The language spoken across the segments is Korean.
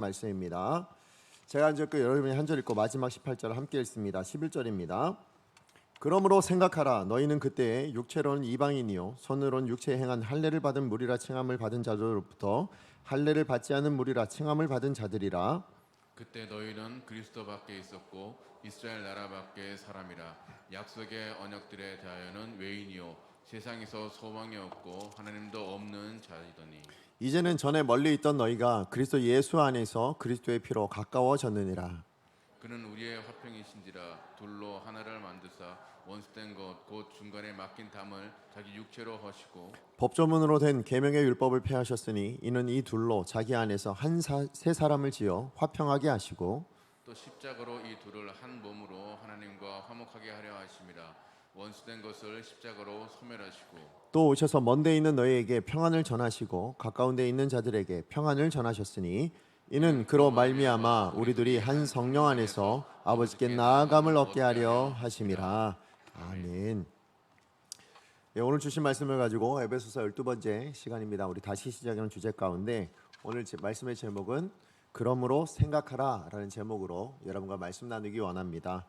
말씀입니다. 제가 이제 여러분이 한 절 읽고 마지막 18절을 함께 읽습니다. 11절입니다. 그러므로 생각하라. 너희는 그때에 육체로는 이방인이요 손으로는 육체에 행한 할례를 받은 무리라 칭함을 받은 자들로부터 할례를 받지 않은 무리라 칭함을 받은 자들이라. 그때 너희는 그리스도 밖에 있었고 이스라엘 나라 밖의 사람이라. 약속의 언약들에 대하여는 외인이요 세상에서 소망이 없고 하나님도 없는 자이더니 이제는 전에 멀리 있던 너희가 그리스도 예수 안에서 그리스도의 피로 가까워졌느니라. 그는 우리의 화평이신지라. 둘로 하나를 만드사 원수된 것 곧 중간에 막힌 담을 자기 육체로 허시고 법조문으로 된 계명의 율법을 폐하셨으니 이는 이 둘로 자기 안에서 새 사람을 지어 화평하게 하시고 또 십자가로 이 둘을 한 몸으로 하나님과 화목하게 하려 하심이라. 원수된 것을 십자가로 소멸하시고 또 오셔서 먼데 있는 너희에게 평안을 전하시고 가까운 데 있는 자들에게 평안을 전하셨으니 이는 그로 말미암아 우리들이 한 성령 안에서 아버지께 나아감을 얻게 하려 하심이라. 아멘. 예, 오늘 주신 말씀을 가지고 에베소서 12번째 시간입니다. 우리 다시 시작하는 주제 가운데 오늘 말씀의 제목은 그러므로 생각하라 라는 제목으로 여러분과 말씀 나누기 원합니다.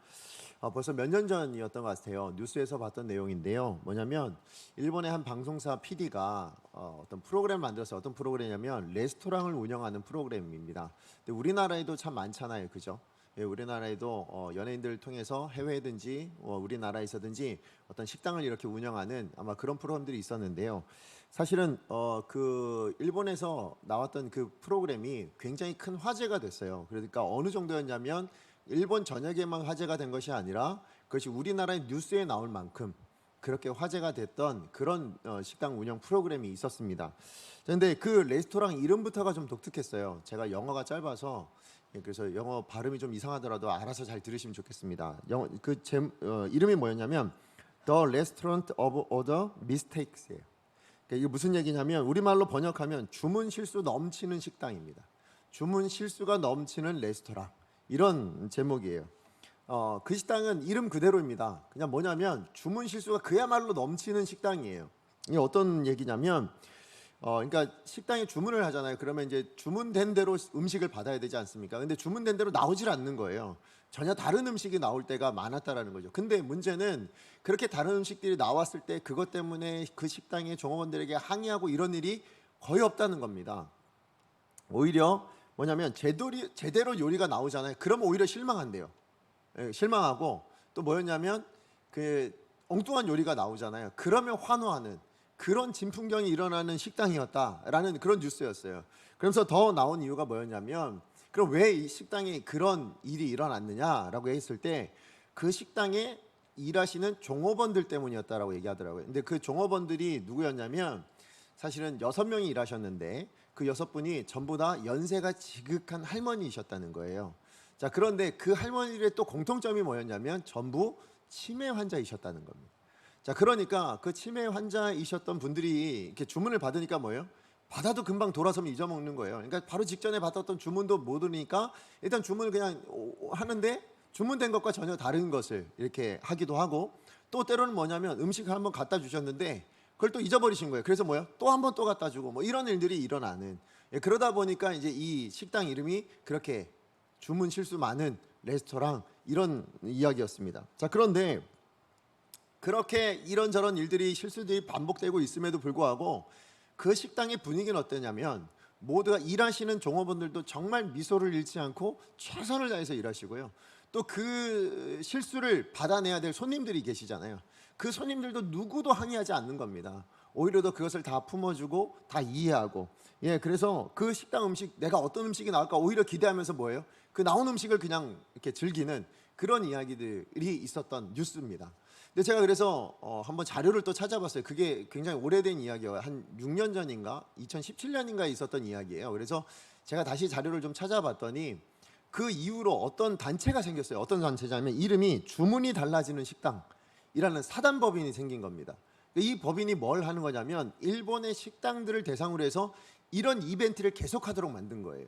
벌써 몇 년 전이었던 것 같아요. 뉴스에서 봤던 내용인데요. 뭐냐면 일본의 한 방송사 PD가 어떤 프로그램을 만들어서 어떤 프로그램이냐면 레스토랑을 운영하는 프로그램입니다. 근데 우리나라에도 참 많잖아요, 그죠? 예, 우리나라에도 연예인들을 통해서 해외든지 우리나라에서든지 어떤 식당을 이렇게 운영하는 아마 그런 프로그램들이 있었는데요. 사실은 그 일본에서 나왔던 그 프로그램이 굉장히 큰 화제가 됐어요. 그러니까 어느 정도였냐면 일본 전역에만 화제가 된 것이 아니라 그것이 우리나라의 뉴스에 나올 만큼 그렇게 화제가 됐던 그런 식당 운영 프로그램이 있었습니다. 그런데 그 레스토랑 이름부터가 좀 독특했어요. 제가 영어가 짧아서 그래서 영어 발음이 좀 이상하더라도 알아서 잘 들으시면 좋겠습니다. 이름이 뭐였냐면 The Restaurant of Other Mistakes예요. 그러니까 이게 무슨 얘기냐면 우리말로 번역하면 주문 실수 넘치는 식당입니다. 주문 실수가 넘치는 레스토랑, 이런 제목이에요. 그 식당은 이름 그대로입니다. 그냥 뭐냐면 주문 실수가 그야말로 넘치는 식당이에요. 이게 어떤 얘기냐면 그러니까 식당에 주문을 하잖아요. 그러면 이제 주문된 대로 음식을 받아야 되지 않습니까? 근데 주문된 대로 나오질 않는 거예요. 전혀 다른 음식이 나올 때가 많았다라는 거죠. 근데 문제는 그렇게 다른 음식들이 나왔을 때 그것 때문에 그 식당의 종업원들에게 항의하고 이런 일이 거의 없다는 겁니다. 오히려 뭐냐면 제대로 요리가 나오잖아요. 그럼 오히려 실망한대요. 예, 실망하고 또 뭐였냐면 그 엉뚱한 요리가 나오잖아요. 그러면 환호하는 그런 진풍경이 일어나는 식당이었다라는 그런 뉴스였어요. 그러면서 더 나온 이유가 뭐였냐면 그럼 왜 이 식당에 그런 일이 일어났느냐라고 했을 때 그 식당에 일하시는 종업원들 때문이었다라고 얘기하더라고요. 근데 그 종업원들이 누구였냐면 사실은 6명이 일하셨는데 그 6분이 전부 다 연세가 지극한 할머니이셨다는 거예요. 자, 그런데 그 할머니들의 또 공통점이 뭐였냐면 전부 치매 환자이셨다는 겁니다. 자, 그러니까 그 치매 환자이셨던 분들이 이렇게 주문을 받으니까 뭐예요? 받아도 금방 돌아서면 잊어먹는 거예요. 그러니까 바로 직전에 받았던 주문도 못 오니까 일단 주문을 그냥 하는데 주문된 것과 전혀 다른 것을 이렇게 하기도 하고 또 때로는 뭐냐면 음식을 한번 갖다 주셨는데 그걸 또 잊어버리신 거예요. 그래서 뭐요? 또 한 번 또 갖다 주고 뭐 이런 일들이 일어나는. 예, 그러다 보니까 이제 이 식당 이름이 그렇게 주문 실수 많은 레스토랑 이런 이야기였습니다. 자, 그런데 그렇게 이런저런 일들이 실수들이 반복되고 있음에도 불구하고 그 식당의 분위기는 어떠냐면 모두가 일하시는 종업원들도 정말 미소를 잃지 않고 최선을 다해서 일하시고요. 또 그 실수를 받아내야 될 손님들이 계시잖아요. 그 손님들도 누구도 항의하지 않는 겁니다. 오히려 더 그것을 다 품어주고 다 이해하고, 예, 그래서 그 식당 음식 내가 어떤 음식이 나올까 오히려 기대하면서 뭐예요? 그 나온 음식을 그냥 이렇게 즐기는 그런 이야기들이 있었던 뉴스입니다. 근데 제가 그래서 한번 자료를 또 찾아봤어요. 그게 굉장히 오래된 이야기예요. 한 6년 전인가 2017년인가에 있었던 이야기예요. 그래서 제가 다시 자료를 좀 찾아봤더니 그 이후로 어떤 단체가 생겼어요. 어떤 단체냐면 이름이 주문이 달라지는 식당이라는 사단법인이 생긴 겁니다. 이 법인이 뭘 하는 거냐면 일본의 식당들을 대상으로 해서 이런 이벤트를 계속하도록 만든 거예요.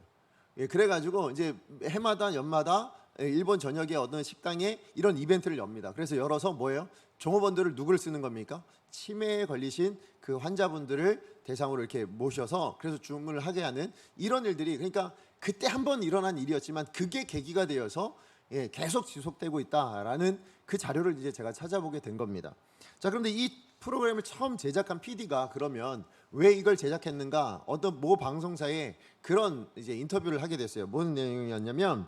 예, 그래가지고 이제 해마다 연마다 일본 전역의 어떤 식당에 이런 이벤트를 엽니다. 그래서 열어서 뭐예요? 종업원들을 누구를 쓰는 겁니까? 치매에 걸리신 그 환자분들을 대상으로 이렇게 모셔서 그래서 주문을 하게 하는 이런 일들이, 그러니까 그때 한번 일어난 일이었지만 그게 계기가 되어서 계속 지속되고 있다라는 그 자료를 이제 제가 찾아보게 된 겁니다. 자, 그런데 이 프로그램을 처음 제작한 PD가 그러면 왜 이걸 제작했는가? 어떤 모 방송사에 그런 이제 인터뷰를 하게 됐어요. 무슨 내용이었냐면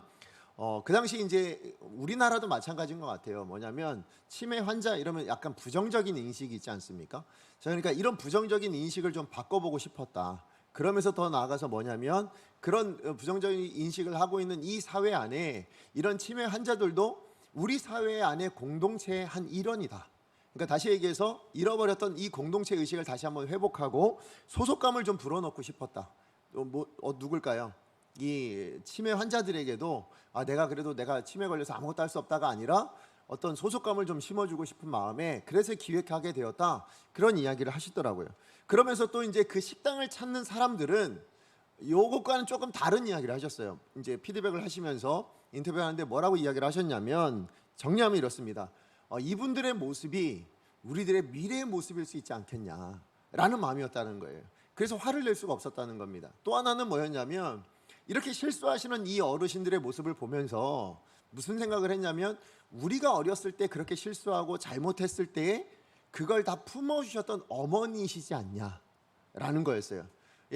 그 당시 이제 우리나라도 마찬가지인 것 같아요. 뭐냐면 치매 환자 이러면 약간 부정적인 인식이 있지 않습니까? 자, 그러니까 이런 부정적인 인식을 좀 바꿔보고 싶었다. 그러면서 더 나아가서 뭐냐면 그런 부정적인 인식을 하고 있는 이 사회 안에 이런 치매 환자들도 우리 사회 안에 공동체의 한 일원이다. 그러니까 다시 얘기해서 잃어버렸던 이 공동체 의식을 다시 한번 회복하고 소속감을 좀 불어넣고 싶었다. 누굴까요? 이 치매 환자들에게도 내가 그래도 내가 치매 걸려서 아무것도 할 수 없다가 아니라 어떤 소속감을 좀 심어주고 싶은 마음에 그래서 기획하게 되었다. 그런 이야기를 하시더라고요. 그러면서 또 이제 그 식당을 찾는 사람들은 요것과는 조금 다른 이야기를 하셨어요. 이제 피드백을 하시면서 인터뷰하는데 뭐라고 이야기를 하셨냐면 정리하면 이렇습니다. 이분들의 모습이 우리들의 미래의 모습일 수 있지 않겠냐라는 마음이었다는 거예요. 그래서 화를 낼 수가 없었다는 겁니다. 또 하나는 뭐였냐면 이렇게 실수하시는 이 어르신들의 모습을 보면서 무슨 생각을 했냐면 우리가 어렸을 때 그렇게 실수하고 잘못했을 때에 그걸 다 품어주셨던 어머니시지 않냐라는 거였어요.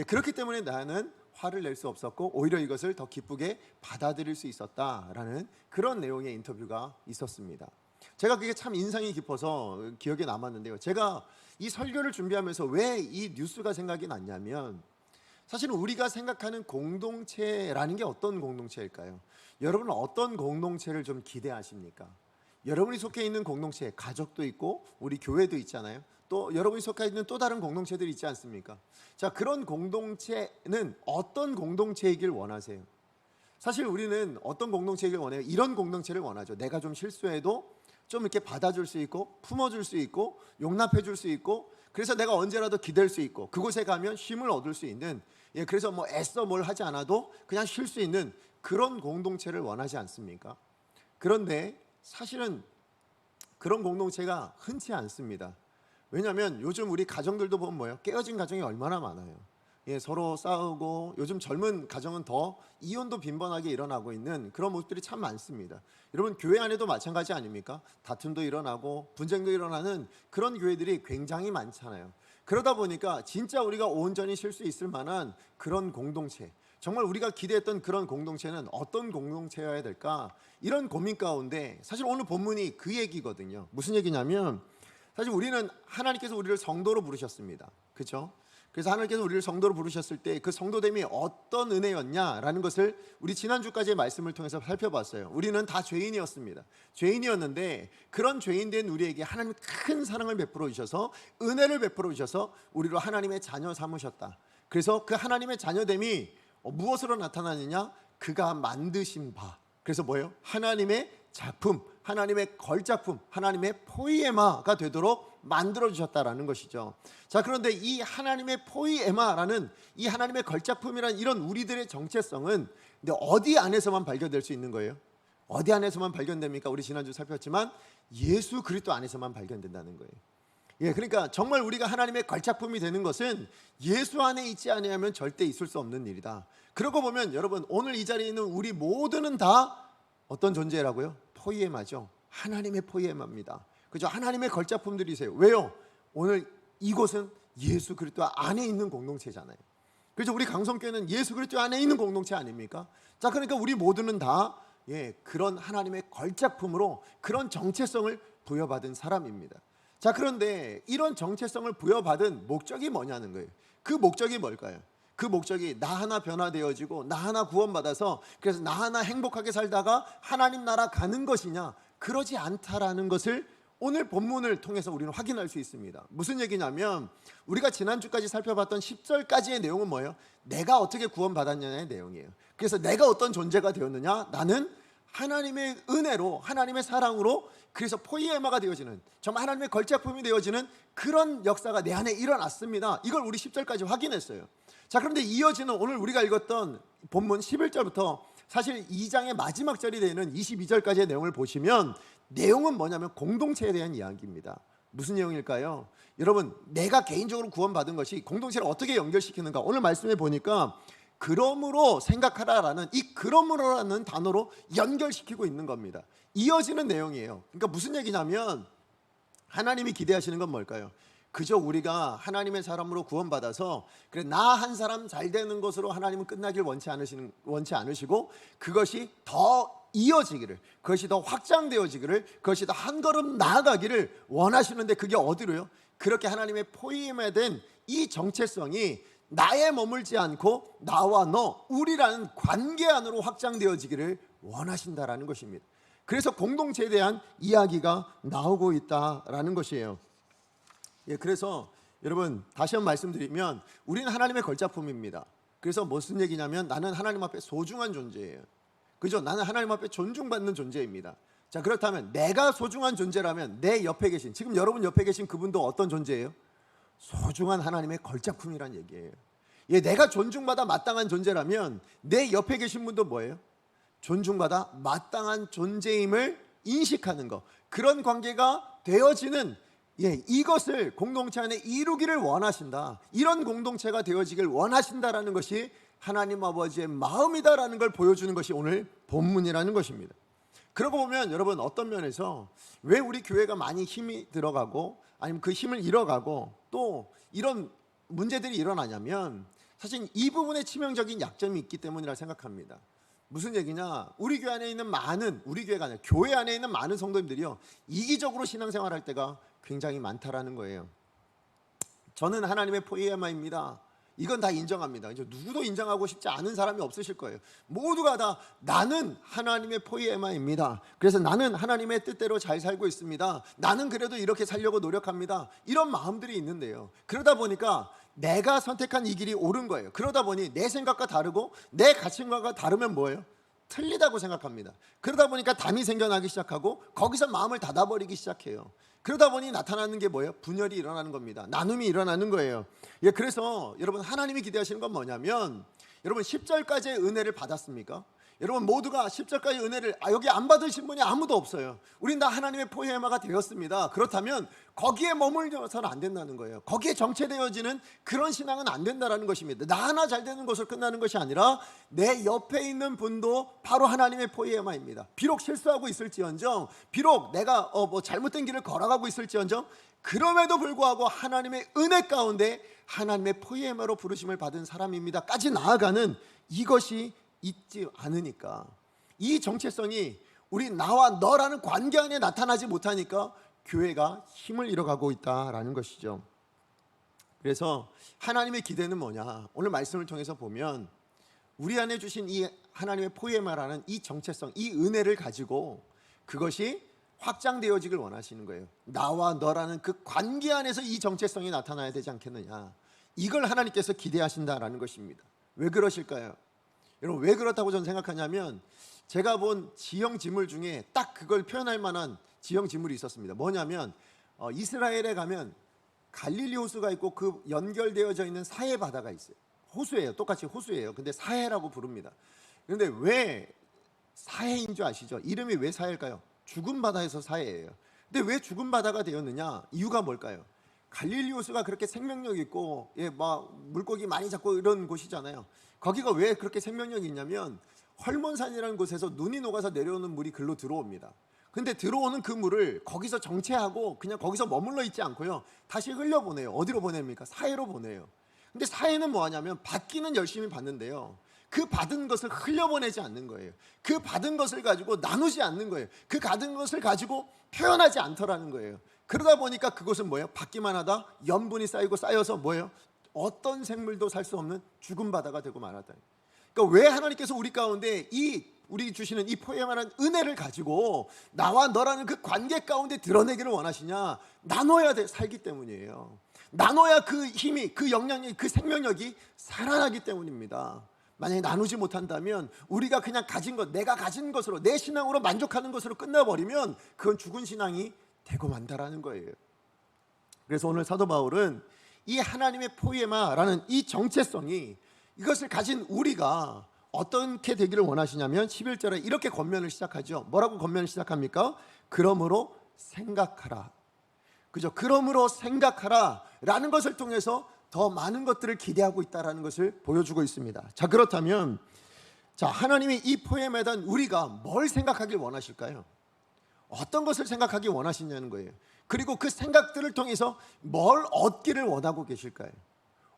그렇기 때문에 나는 화를 낼 수 없었고 오히려 이것을 더 기쁘게 받아들일 수 있었다라는 그런 내용의 인터뷰가 있었습니다. 제가 그게 참 인상이 깊어서 기억에 남았는데요. 제가 이 설교를 준비하면서 왜 이 뉴스가 생각이 났냐면 사실은 우리가 생각하는 공동체라는 게 어떤 공동체일까요? 여러분은 어떤 공동체를 좀 기대하십니까? 여러분이 속해 있는 공동체, 가족도 있고 우리 교회도 있잖아요. 또 여러분이 속해 있는 또 다른 공동체들이 있지 않습니까? 자, 그런 공동체는 어떤 공동체이길 원하세요? 사실 우리는 어떤 공동체이길 원해요? 이런 공동체를 원하죠. 내가 좀 실수해도 좀 이렇게 받아줄 수 있고 품어줄 수 있고 용납해줄 수 있고 그래서 내가 언제라도 기댈 수 있고 그곳에 가면 쉼을 얻을 수 있는 그래서 뭐 애써 뭘 하지 않아도 그냥 쉴 수 있는 그런 공동체를 원하지 않습니까? 그런데 사실은 그런 공동체가 흔치 않습니다. 왜냐하면 요즘 우리 가정들도 보면 뭐예요? 깨어진 가정이 얼마나 많아요. 서로 싸우고 요즘 젊은 가정은 더 이혼도 빈번하게 일어나고 있는 그런 모습들이 참 많습니다. 여러분 교회 안에도 마찬가지 아닙니까? 다툼도 일어나고 분쟁도 일어나는 그런 교회들이 굉장히 많잖아요. 그러다 보니까 진짜 우리가 온전히 쉴 수 있을 만한 그런 공동체, 정말 우리가 기대했던 그런 공동체는 어떤 공동체여야 될까? 이런 고민 가운데 사실 오늘 본문이 그 얘기거든요. 무슨 얘기냐면 사실 우리는 하나님께서 우리를 성도로 부르셨습니다. 그렇죠? 그래서 하나님께서 우리를 성도로 부르셨을 때 그 성도됨이 어떤 은혜였냐라는 것을 우리 지난주까지의 말씀을 통해서 살펴봤어요. 우리는 다 죄인이었습니다. 죄인이었는데 그런 죄인된 우리에게 하나님 큰 사랑을 베풀어 주셔서 은혜를 베풀어 주셔서 우리로 하나님의 자녀 삼으셨다. 그래서 그 하나님의 자녀됨이 무엇으로 나타나느냐? 그가 만드신 바. 그래서 뭐예요? 하나님의 작품, 하나님의 걸작품, 하나님의 포이에마가 되도록 만들어 주셨다라는 것이죠. 자, 그런데 이 하나님의 포이에마라는 이 하나님의 걸작품이라는 이런 우리들의 정체성은 근데 어디 안에서만 발견될 수 있는 거예요? 어디 안에서만 발견됩니까? 우리 지난주 살폈지만 예수 그리스도 안에서만 발견된다는 거예요. 그러니까 정말 우리가 하나님의 걸작품이 되는 것은 예수 안에 있지 아니하면 절대 있을 수 없는 일이다. 그러고 보면 여러분 오늘 이 자리에 있는 우리 모두는 다 어떤 존재라고요? 포이에마죠. 하나님의 포이에마입니다. 그죠? 하나님의 걸작품들이세요. 왜요? 오늘 이곳은 예수 그리스도 안에 있는 공동체잖아요. 그래서 우리 강성교회는 예수 그리스도 안에 있는 공동체 아닙니까? 자, 그러니까 우리 모두는 다 그런 하나님의 걸작품으로 그런 정체성을 부여받은 사람입니다. 자, 그런데 이런 정체성을 부여받은 목적이 뭐냐는 거예요. 그 목적이 뭘까요? 그 목적이 나 하나 변화되어지고 나 하나 구원받아서 그래서 나 하나 행복하게 살다가 하나님 나라 가는 것이냐? 그러지 않다라는 것을 오늘 본문을 통해서 우리는 확인할 수 있습니다. 무슨 얘기냐면 우리가 지난주까지 살펴봤던 10절까지의 내용은 뭐예요? 내가 어떻게 구원받았냐의 내용이에요. 그래서 내가 어떤 존재가 되었느냐? 나는 하나님의 은혜로 하나님의 사랑으로 그래서 포이에마가 되어지는 정말 하나님의 걸작품이 되어지는 그런 역사가 내 안에 일어났습니다. 이걸 우리 10절까지 확인했어요. 자, 그런데 이어지는 오늘 우리가 읽었던 본문 11절부터 사실 2장의 마지막 절이 되는 22절까지의 내용을 보시면 내용은 뭐냐면 공동체에 대한 이야기입니다. 무슨 내용일까요? 여러분 내가 개인적으로 구원받은 것이 공동체를 어떻게 연결시키는가? 오늘 말씀해 보니까 그러므로 생각하라라는 이 그러므로라는 단어로 연결시키고 있는 겁니다. 이어지는 내용이에요. 그러니까 무슨 얘기냐면 하나님이 기대하시는 건 뭘까요? 그저 우리가 하나님의 사람으로 구원받아서 그래 나 한 사람 잘 되는 것으로 하나님은 끝나길 원치 않으시고 그것이 더 이어지기를, 그것이 더 확장되어지기를, 그것이 더 한 걸음 나아가기를 원하시는데 그게 어디로요? 그렇게 하나님의 포임된 이 정체성이 나에 머물지 않고 나와 너, 우리라는 관계 안으로 확장되어지기를 원하신다라는 것입니다. 그래서 공동체에 대한 이야기가 나오고 있다라는 것이에요. 그래서 여러분 다시 한번 말씀드리면 우리는 하나님의 걸작품입니다. 그래서 무슨 얘기냐면 나는 하나님 앞에 소중한 존재예요. 그죠? 나는 하나님 앞에 존중받는 존재입니다. 자, 그렇다면 내가 소중한 존재라면 내 옆에 계신, 지금 여러분 옆에 계신 그분도 어떤 존재예요? 소중한 하나님의 걸작품이란 얘기예요. 내가 존중받아 마땅한 존재라면 내 옆에 계신 분도 뭐예요? 존중받아 마땅한 존재임을 인식하는 것, 그런 관계가 되어지는 이것을 공동체 안에 이루기를 원하신다. 이런 공동체가 되어지길 원하신다라는 것이 하나님 아버지의 마음이다라는 걸 보여주는 것이 오늘 본문이라는 것입니다. 그러고 보면 여러분 어떤 면에서 왜 우리 교회가 많이 힘이 들어가고 아니면 그 힘을 잃어가고 또 이런 문제들이 일어나냐면 사실 이 부분에 치명적인 약점이 있기 때문이라 생각합니다. 무슨 얘기냐? 우리 교회 안에 있는 많은, 우리 교회가 아니라 교회 안에 있는 많은 성도님들이요 이기적으로 신앙생활할 때가 굉장히 많다라는 거예요. 저는 하나님의 포이에마입니다. 이건 다 인정합니다. 이제 누구도 인정하고 싶지 않은 사람이 없으실 거예요. 모두가 다 나는 하나님의 포이에마입니다. 그래서 나는 하나님의 뜻대로 잘 살고 있습니다. 나는 그래도 이렇게 살려고 노력합니다. 이런 마음들이 있는데요. 그러다 보니까 내가 선택한 이 길이 옳은 거예요. 그러다 보니 내 생각과 다르고 내 가치관과 다르면 뭐예요? 틀리다고 생각합니다. 그러다 보니까 담이 생겨나기 시작하고 거기서 마음을 닫아버리기 시작해요. 그러다 보니 나타나는 게 뭐예요? 분열이 일어나는 겁니다. 나눔이 일어나는 거예요. 그래서 여러분 하나님이 기대하시는 건 뭐냐면 여러분 10절까지의 은혜를 받았습니까? 여러분 모두가 10절까지 은혜를 여기 안 받으신 분이 아무도 없어요. 우린 다 하나님의 포에마가 되었습니다. 그렇다면 거기에 머물려서는 안 된다는 거예요. 거기에 정체되어지는 그런 신앙은 안 된다는 것입니다. 나 하나 잘 되는 것으로 끝나는 것이 아니라 내 옆에 있는 분도 바로 하나님의 포에마입니다. 비록 실수하고 있을지언정, 비록 내가 잘못된 길을 걸어가고 있을지언정, 그럼에도 불구하고 하나님의 은혜 가운데 하나님의 포에마로 부르심을 받은 사람입니다까지 나아가는 이것이 있지 않으니까, 이 정체성이 우리 나와 너라는 관계 안에 나타나지 못하니까 교회가 힘을 잃어가고 있다라는 것이죠. 그래서 하나님의 기대는 뭐냐? 오늘 말씀을 통해서 보면 우리 안에 주신 이 하나님의 포에마라는 이 정체성, 이 은혜를 가지고 그것이 확장되어지길 원하시는 거예요. 나와 너라는 그 관계 안에서 이 정체성이 나타나야 되지 않겠느냐? 이걸 하나님께서 기대하신다라는 것입니다. 왜 그러실까요? 여러분 왜 그렇다고 저는 생각하냐면 제가 본 지형 지물 중에 딱 그걸 표현할 만한 지형 지물이 있었습니다. 뭐냐면 이스라엘에 가면 갈릴리 호수가 있고 그 연결되어져 있는 사해 바다가 있어요. 호수예요. 똑같이 호수예요. 근데 사해라고 부릅니다. 그런데 왜 사해인 줄 아시죠? 이름이 왜 사해일까요? 죽은 바다에서 사해예요. 근데 왜 죽은 바다가 되었느냐? 이유가 뭘까요? 갈릴리 호수가 그렇게 생명력 있고 막 물고기 많이 잡고 이런 곳이잖아요. 거기가 왜 그렇게 생명력이 있냐면 헐몬산이라는 곳에서 눈이 녹아서 내려오는 물이 글로 들어옵니다. 근데 들어오는 그 물을 거기서 정체하고 그냥 거기서 머물러 있지 않고요, 다시 흘려보내요. 어디로 보냅니까? 사해로 보내요. 근데 사해는 뭐 하냐면 받기는 열심히 받는데요, 그 받은 것을 흘려보내지 않는 거예요. 그 받은 것을 가지고 나누지 않는 거예요. 그 받은 것을 가지고 표현하지 않더라는 거예요. 그러다 보니까 그것은 뭐예요? 받기만 하다 염분이 쌓이고 쌓여서 뭐예요? 어떤 생물도 살 수 없는 죽은 바다가 되고 말았다. 그러니까 왜 하나님께서 우리 가운데 우리 주시는 이 포에마라는 은혜를 가지고 나와 너라는 그 관계 가운데 드러내기를 원하시냐? 나눠야 살기 때문이에요. 나눠야 그 힘이, 그 영향력이, 그 생명력이 살아나기 때문입니다. 만약에 나누지 못한다면 우리가 그냥 가진 것, 내가 가진 것으로 내 신앙으로 만족하는 것으로 끝나버리면 그건 죽은 신앙이 되고 만다라는 거예요. 그래서 오늘 사도 바울은 이 하나님의 포에마라는 이 정체성이, 이것을 가진 우리가 어떻게 되기를 원하시냐면 11절에 이렇게 권면을 시작하죠. 뭐라고 권면을 시작합니까? 그러므로 생각하라. 그죠? 그러므로 생각하라 라는 것을 통해서 더 많은 것들을 기대하고 있다는 것을 보여주고 있습니다. 자, 그렇다면 하나님이 이 포엠에 대한 우리가 뭘 생각하길 원하실까요? 어떤 것을 생각하기 원하시냐는 거예요. 그리고 그 생각들을 통해서 뭘 얻기를 원하고 계실까요?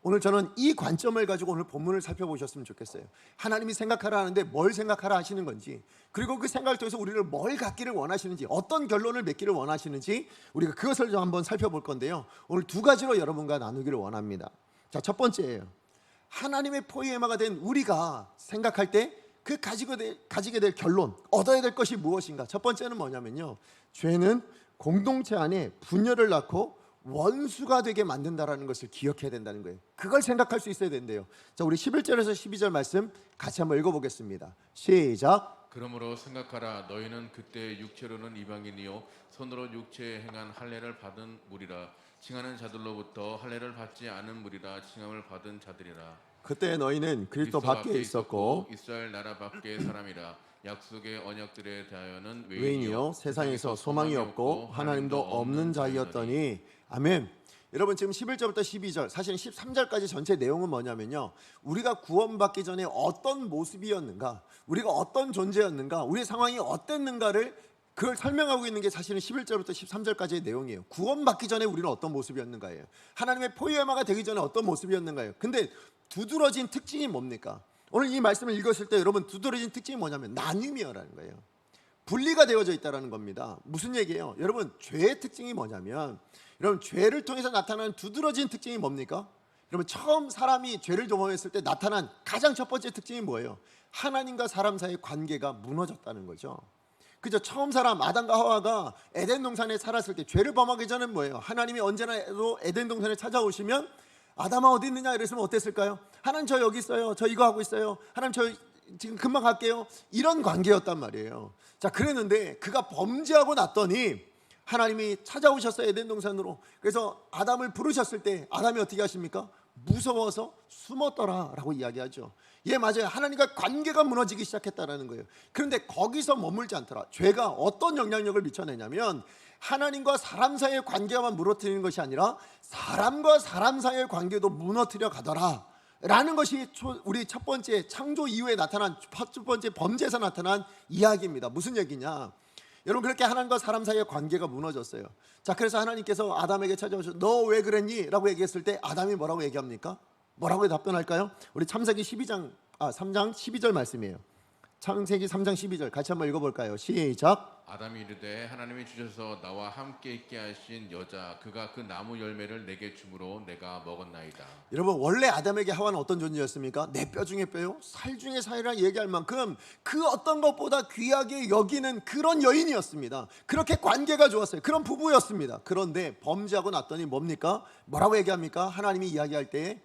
오늘 저는 이 관점을 가지고 오늘 본문을 살펴보셨으면 좋겠어요. 하나님이 생각하라 하는데 뭘 생각하라 하시는 건지, 그리고 그 생각을 통해서 우리를 뭘 갖기를 원하시는지, 어떤 결론을 맺기를 원하시는지 우리가 그것을 좀 한번 살펴볼 건데요. 오늘 두 가지로 여러분과 나누기를 원합니다. 자, 첫 번째예요. 하나님의 포에마가 된 우리가 생각할 때 그 가지게 될 결론, 얻어야 될 것이 무엇인가? 첫 번째는 뭐냐면요, 죄는 공동체 안에 분열을 낳고 원수가 되게 만든다라는 것을 기억해야 된다는 거예요. 그걸 생각할 수 있어야 된대요. 자, 우리 11절에서 12절 말씀 같이 한번 읽어보겠습니다. 시작. 그러므로 생각하라. 너희는 그때 육체로는 이방인이요 손으로 육체에 행한 할례를 받은 무리라. 칭하는 자들로부터 할례를 받지 않은 무리라. 칭함을 받은 자들이라. 그때 너희는 그리스도 밖에 있었고 이스라엘 나라 밖의 사람이라. 약속의 언약들에 대하여는 외인이요 세상에서 소망이 없고 하나님도 없는 자이었더니. 아멘. 여러분, 지금 11절부터 12절, 사실 13절까지 전체 내용은 뭐냐면요, 우리가 구원받기 전에 어떤 모습이었는가, 우리가 어떤 존재였는가, 우리의 상황이 어땠는가를 그걸 설명하고 있는 게 사실은 11절부터 13절까지의 내용이에요. 구원받기 전에 우리는 어떤 모습이었는가예요. 하나님의 포에마가 되기 전에 어떤 모습이었는가예요. 근데 두드러진 특징이 뭡니까? 오늘 이 말씀을 읽었을 때 여러분, 두드러진 특징이 뭐냐면 나눔이라는 거예요. 분리가 되어져 있다는 겁니다. 무슨 얘기예요? 여러분, 죄의 특징이 뭐냐면, 여러분, 죄를 통해서 나타나는 두드러진 특징이 뭡니까? 여러분, 처음 사람이 죄를 경험했을 때 나타난 가장 첫 번째 특징이 뭐예요? 하나님과 사람 사이의 관계가 무너졌다는 거죠. 그죠? 처음 사람 아담과 하와가 에덴 동산에 살았을 때, 죄를 범하기 전엔 뭐예요? 하나님이 언제나도 에덴 동산에 찾아오시면 아담아 어디 있느냐 이랬으면 어땠을까요? 하나님 저 여기 있어요. 저 이거 하고 있어요. 하나님 저 지금 금방 갈게요. 이런 관계였단 말이에요. 자, 그랬는데 그가 범죄하고 났더니 하나님이 찾아오셨어요, 에덴 동산으로. 그래서 아담을 부르셨을 때 아담이 어떻게 하십니까? 무서워서 숨었더라라고 이야기하죠. 예, 맞아요. 하나님과 관계가 무너지기 시작했다라는 거예요. 그런데 거기서 머물지 않더라. 죄가 어떤 영향력을 미쳐내냐면, 하나님과 사람 사이의 관계만 무너뜨리는 것이 아니라 사람과 사람 사이의 관계도 무너뜨려 가더라 라는 것이 우리 첫 번째 창조 이후에 나타난 첫 번째 범죄에서 나타난 이야기입니다. 무슨 얘기냐? 여러분, 그렇게 하나님과 사람 사이의 관계가 무너졌어요. 자, 그래서 하나님께서 아담에게 찾아오셔서 너 왜 그랬니? 라고 얘기했을 때 아담이 뭐라고 얘기합니까? 뭐라고 답변할까요? 우리 창세기 3장 12절 말씀이에요. 창세기 3장 12절 같이 한번 읽어볼까요? 시작. 아담이 이르되 하나님이 주셔서 나와 함께 있게 하신 여자 그가 그 나무 열매를 내게 주므로 내가 먹었나이다. 여러분, 원래 아담에게 하와는 어떤 존재였습니까? 내 뼈 중에 뼈요, 살 중에 살이라 얘기할 만큼 그 어떤 것보다 귀하게 여기는 그런 여인이었습니다. 그렇게 관계가 좋았어요. 그런 부부였습니다. 그런데 범죄하고 났더니 뭡니까? 뭐라고 얘기합니까? 하나님이 이야기할 때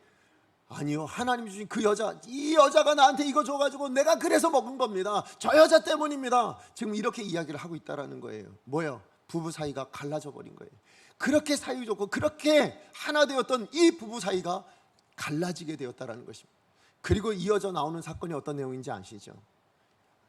아니요, 하나님이 주신 그 여자, 이 여자가 나한테 이거 줘가지고 내가 그래서 먹은 겁니다. 저 여자 때문입니다. 지금 이렇게 이야기를 하고 있다라는 거예요. 뭐예요? 부부 사이가 갈라져 버린 거예요. 그렇게 사이좋고 그렇게 하나 되었던 이 부부 사이가 갈라지게 되었다라는 것입니다. 그리고 이어져 나오는 사건이 어떤 내용인지 아시죠?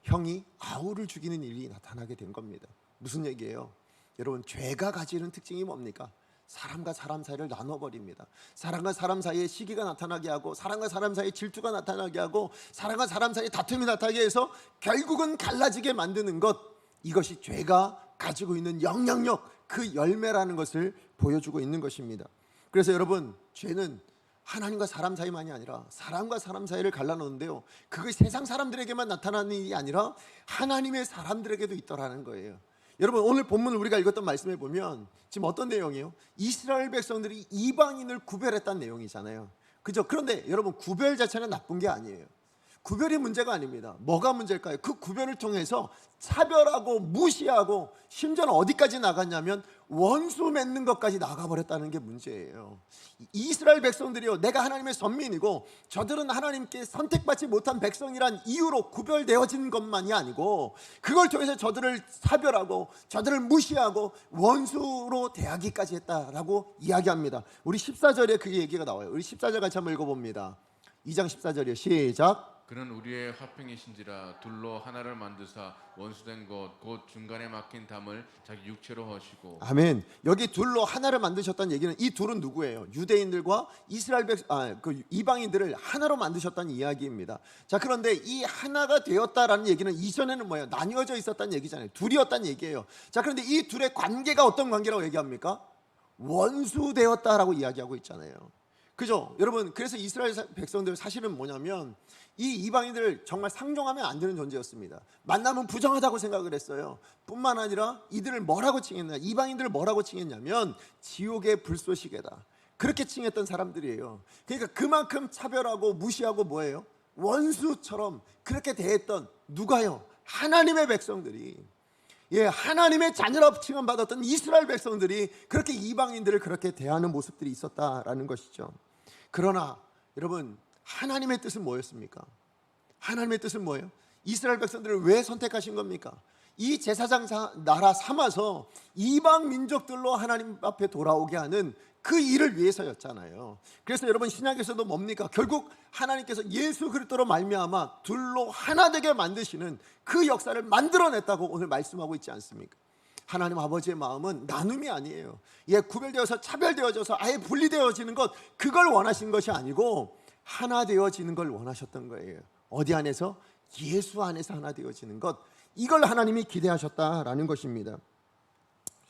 형이 아우를 죽이는 일이 나타나게 된 겁니다. 무슨 얘기예요? 여러분, 죄가 가지는 특징이 뭡니까? 사람과 사람 사이를 나눠버립니다. 사람과 사람 사이에 시기가 나타나게 하고, 사람과 사람 사이에 질투가 나타나게 하고, 사람과 사람 사이에 다툼이 나타나게 해서 결국은 갈라지게 만드는 것, 이것이 죄가 가지고 있는 영향력, 그 열매라는 것을 보여주고 있는 것입니다. 그래서 여러분, 죄는 하나님과 사람 사이만이 아니라 사람과 사람 사이를 갈라놓는데요, 그것이 세상 사람들에게만 나타나는 일이 아니라 하나님의 사람들에게도 있더라는 거예요. 여러분, 오늘 본문을 우리가 읽었던 말씀에 보면 지금 어떤 내용이에요? 이스라엘 백성들이 이방인을 구별했다는 내용이잖아요. 그죠? 그런데 여러분, 구별 자체는 나쁜 게 아니에요. 구별이 문제가 아닙니다. 뭐가 문제일까요? 그 구별을 통해서 차별하고 무시하고 심지어는 어디까지 나갔냐면 원수 맺는 것까지 나가버렸다는 게 문제예요. 이스라엘 백성들이요, 내가 하나님의 선민이고 저들은 하나님께 선택받지 못한 백성이란 이유로 구별되어진 것만이 아니고, 그걸 통해서 저들을 차별하고 저들을 무시하고 원수로 대하기까지 했다라고 이야기합니다. 우리 14절에 그 얘기가 나와요. 우리 14절 같이 한번 읽어봅니다. 2장 14절이요. 시작. 그는 우리의 화평이신지라 둘로 하나를 만드사 원수된 것 곧 중간에 막힌 담을 자기 육체로 하시고. 아멘. 여기 둘로 하나를 만드셨다는 얘기는 이 둘은 누구예요? 유대인들과 이스라엘 그 이방인들을 하나로 만드셨다는 이야기입니다. 자, 그런데 이 하나가 되었다라는 얘기는 이전에는 뭐예요? 나뉘어져 있었다는 얘기잖아요. 둘이었다는 얘기예요. 자, 그런데 이 둘의 관계가 어떤 관계라고 얘기합니까? 원수되었다라고 이야기하고 있잖아요. 그죠? 여러분, 그래서 이스라엘 백성들 사실은 뭐냐면 이 이방인들을 정말 상종하면 안 되는 존재였습니다. 만나면 부정하다고 생각을 했어요. 뿐만 아니라 이들을 뭐라고 칭했냐? 이방인들을 뭐라고 칭했냐면 지옥의 불쏘시개다. 그렇게 칭했던 사람들이에요. 그러니까 그만큼 차별하고 무시하고 뭐예요? 원수처럼 그렇게 대했던 누가요? 하나님의 백성들이. 예, 하나님의 자녀라 칭함받았던 이스라엘 백성들이 그렇게 이방인들을 그렇게 대하는 모습들이 있었다라는 것이죠. 그러나 여러분, 하나님의 뜻은 뭐였습니까? 하나님의 뜻은 뭐예요? 이스라엘 백성들을 왜 선택하신 겁니까? 이 제사장 나라 삼아서 이방 민족들로 하나님 앞에 돌아오게 하는 그 일을 위해서였잖아요. 그래서 여러분, 신약에서도 뭡니까? 결국 하나님께서 예수 그리스도로 말미암아 둘로 하나 되게 만드시는 그 역사를 만들어냈다고 오늘 말씀하고 있지 않습니까? 하나님 아버지의 마음은 나눔이 아니에요. 예, 구별되어서 차별되어져서 아예 분리되어지는 것, 그걸 원하신 것이 아니고 하나 되어지는 걸 원하셨던 거예요. 어디 안에서? 예수 안에서 하나 되어지는 것, 이걸 하나님이 기대하셨다라는 것입니다.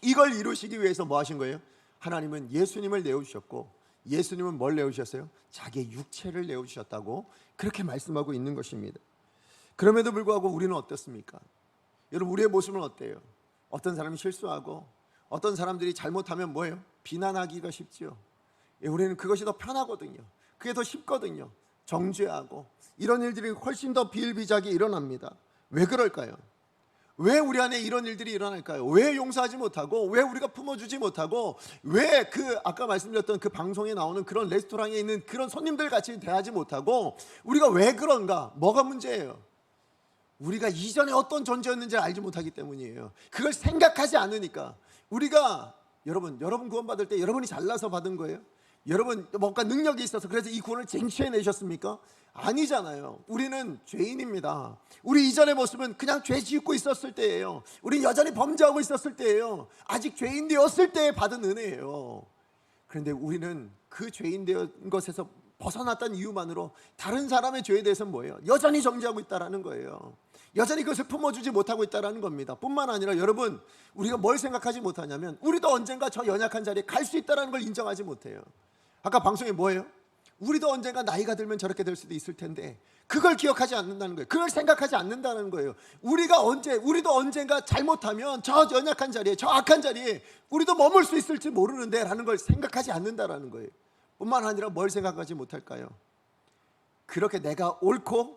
이걸 이루시기 위해서 뭐 하신 거예요? 하나님은 예수님을 내어주셨고, 예수님은 뭘 내어주셨어요? 자기의 육체를 내어주셨다고 그렇게 말씀하고 있는 것입니다. 그럼에도 불구하고 우리는 어떻습니까? 여러분, 우리의 모습은 어때요? 어떤 사람이 실수하고 어떤 사람들이 잘못하면 뭐예요? 비난하기가 쉽지요. 우리는 그것이 더 편하거든요. 그게 더 쉽거든요. 정죄하고 이런 일들이 훨씬 더 비일비재하게 일어납니다. 왜 그럴까요? 왜 우리 안에 이런 일들이 일어날까요? 왜 용서하지 못하고, 왜 우리가 품어주지 못하고, 왜 그 아까 말씀드렸던 그 방송에 나오는 그런 레스토랑에 있는 그런 손님들 같이 대하지 못하고, 우리가 왜 그런가? 뭐가 문제예요? 우리가 이전에 어떤 존재였는지 알지 못하기 때문이에요. 그걸 생각하지 않으니까. 우리가 여러분 구원받을 때 여러분이 잘나서 받은 거예요? 여러분 뭔가 능력이 있어서 그래서 이 구원을 쟁취해내셨습니까? 아니잖아요. 우리는 죄인입니다. 우리 이전의 모습은 그냥 죄 짓고 있었을 때예요. 우리 여전히 범죄하고 있었을 때예요. 아직 죄인 되었을 때 받은 은혜예요. 그런데 우리는 그 죄인 된 것에서 벗어났다는 이유만으로 다른 사람의 죄에 대해서는 뭐예요? 여전히 정죄하고 있다는 거예요. 여전히 그것을 품어주지 못하고 있다는 겁니다. 뿐만 아니라 여러분, 우리가 뭘 생각하지 못하냐면 우리도 언젠가 저 연약한 자리에 갈 수 있다는 걸 인정하지 못해요. 아까 방송에 뭐예요? 우리도 언젠가 나이가 들면 저렇게 될 수도 있을 텐데 그걸 기억하지 않는다는 거예요. 그걸 생각하지 않는다는 거예요. 우리도 언젠가 잘못하면 저 연약한 자리에, 저 악한 자리에 우리도 머물 수 있을지 모르는데 라는 걸 생각하지 않는다는 거예요. 뿐만 아니라 뭘 생각하지 못할까요? 그렇게 내가 옳고,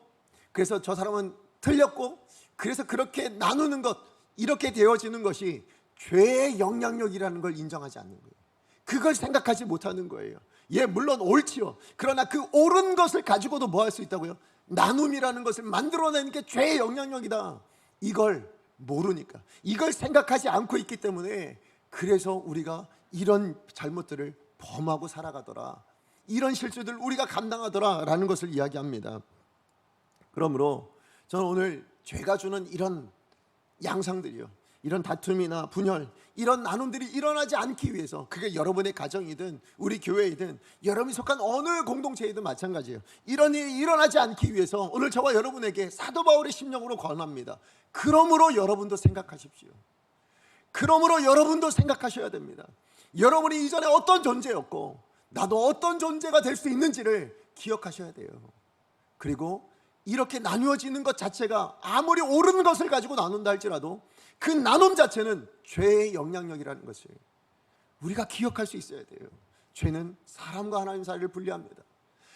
그래서 저 사람은 틀렸고, 그래서 그렇게 나누는 것, 이렇게 되어지는 것이 죄의 영향력이라는 걸 인정하지 않는 거예요. 그걸 생각하지 못하는 거예요. 예, 물론 옳지요. 그러나 그 옳은 것을 가지고도 뭐 할 수 있다고요? 나눔이라는 것을 만들어내는 게 죄의 영향력이다. 이걸 모르니까, 이걸 생각하지 않고 있기 때문에 그래서 우리가 이런 잘못들을 범하고 살아가더라, 이런 실수들 우리가 감당하더라 라는 것을 이야기합니다. 그러므로 저는 오늘 죄가 주는 이런 양상들이요, 이런 다툼이나 분열, 이런 나눔들이 일어나지 않기 위해서, 그게 여러분의 가정이든 우리 교회이든 여러분이 속한 어느 공동체이든 마찬가지예요. 이런 일이 일어나지 않기 위해서 오늘 저와 여러분에게 사도 바울의 심령으로 권합니다. 그러므로 여러분도 생각하십시오. 그러므로 여러분도 생각하셔야 됩니다. 여러분이 이전에 어떤 존재였고 나도 어떤 존재가 될 수 있는지를 기억하셔야 돼요. 그리고 이렇게 나누어지는 것 자체가 아무리 옳은 것을 가지고 나눈다 할지라도 그 나눔 자체는 죄의 영향력이라는 것을 우리가 기억할 수 있어야 돼요. 죄는 사람과 하나님 사이를 분리합니다.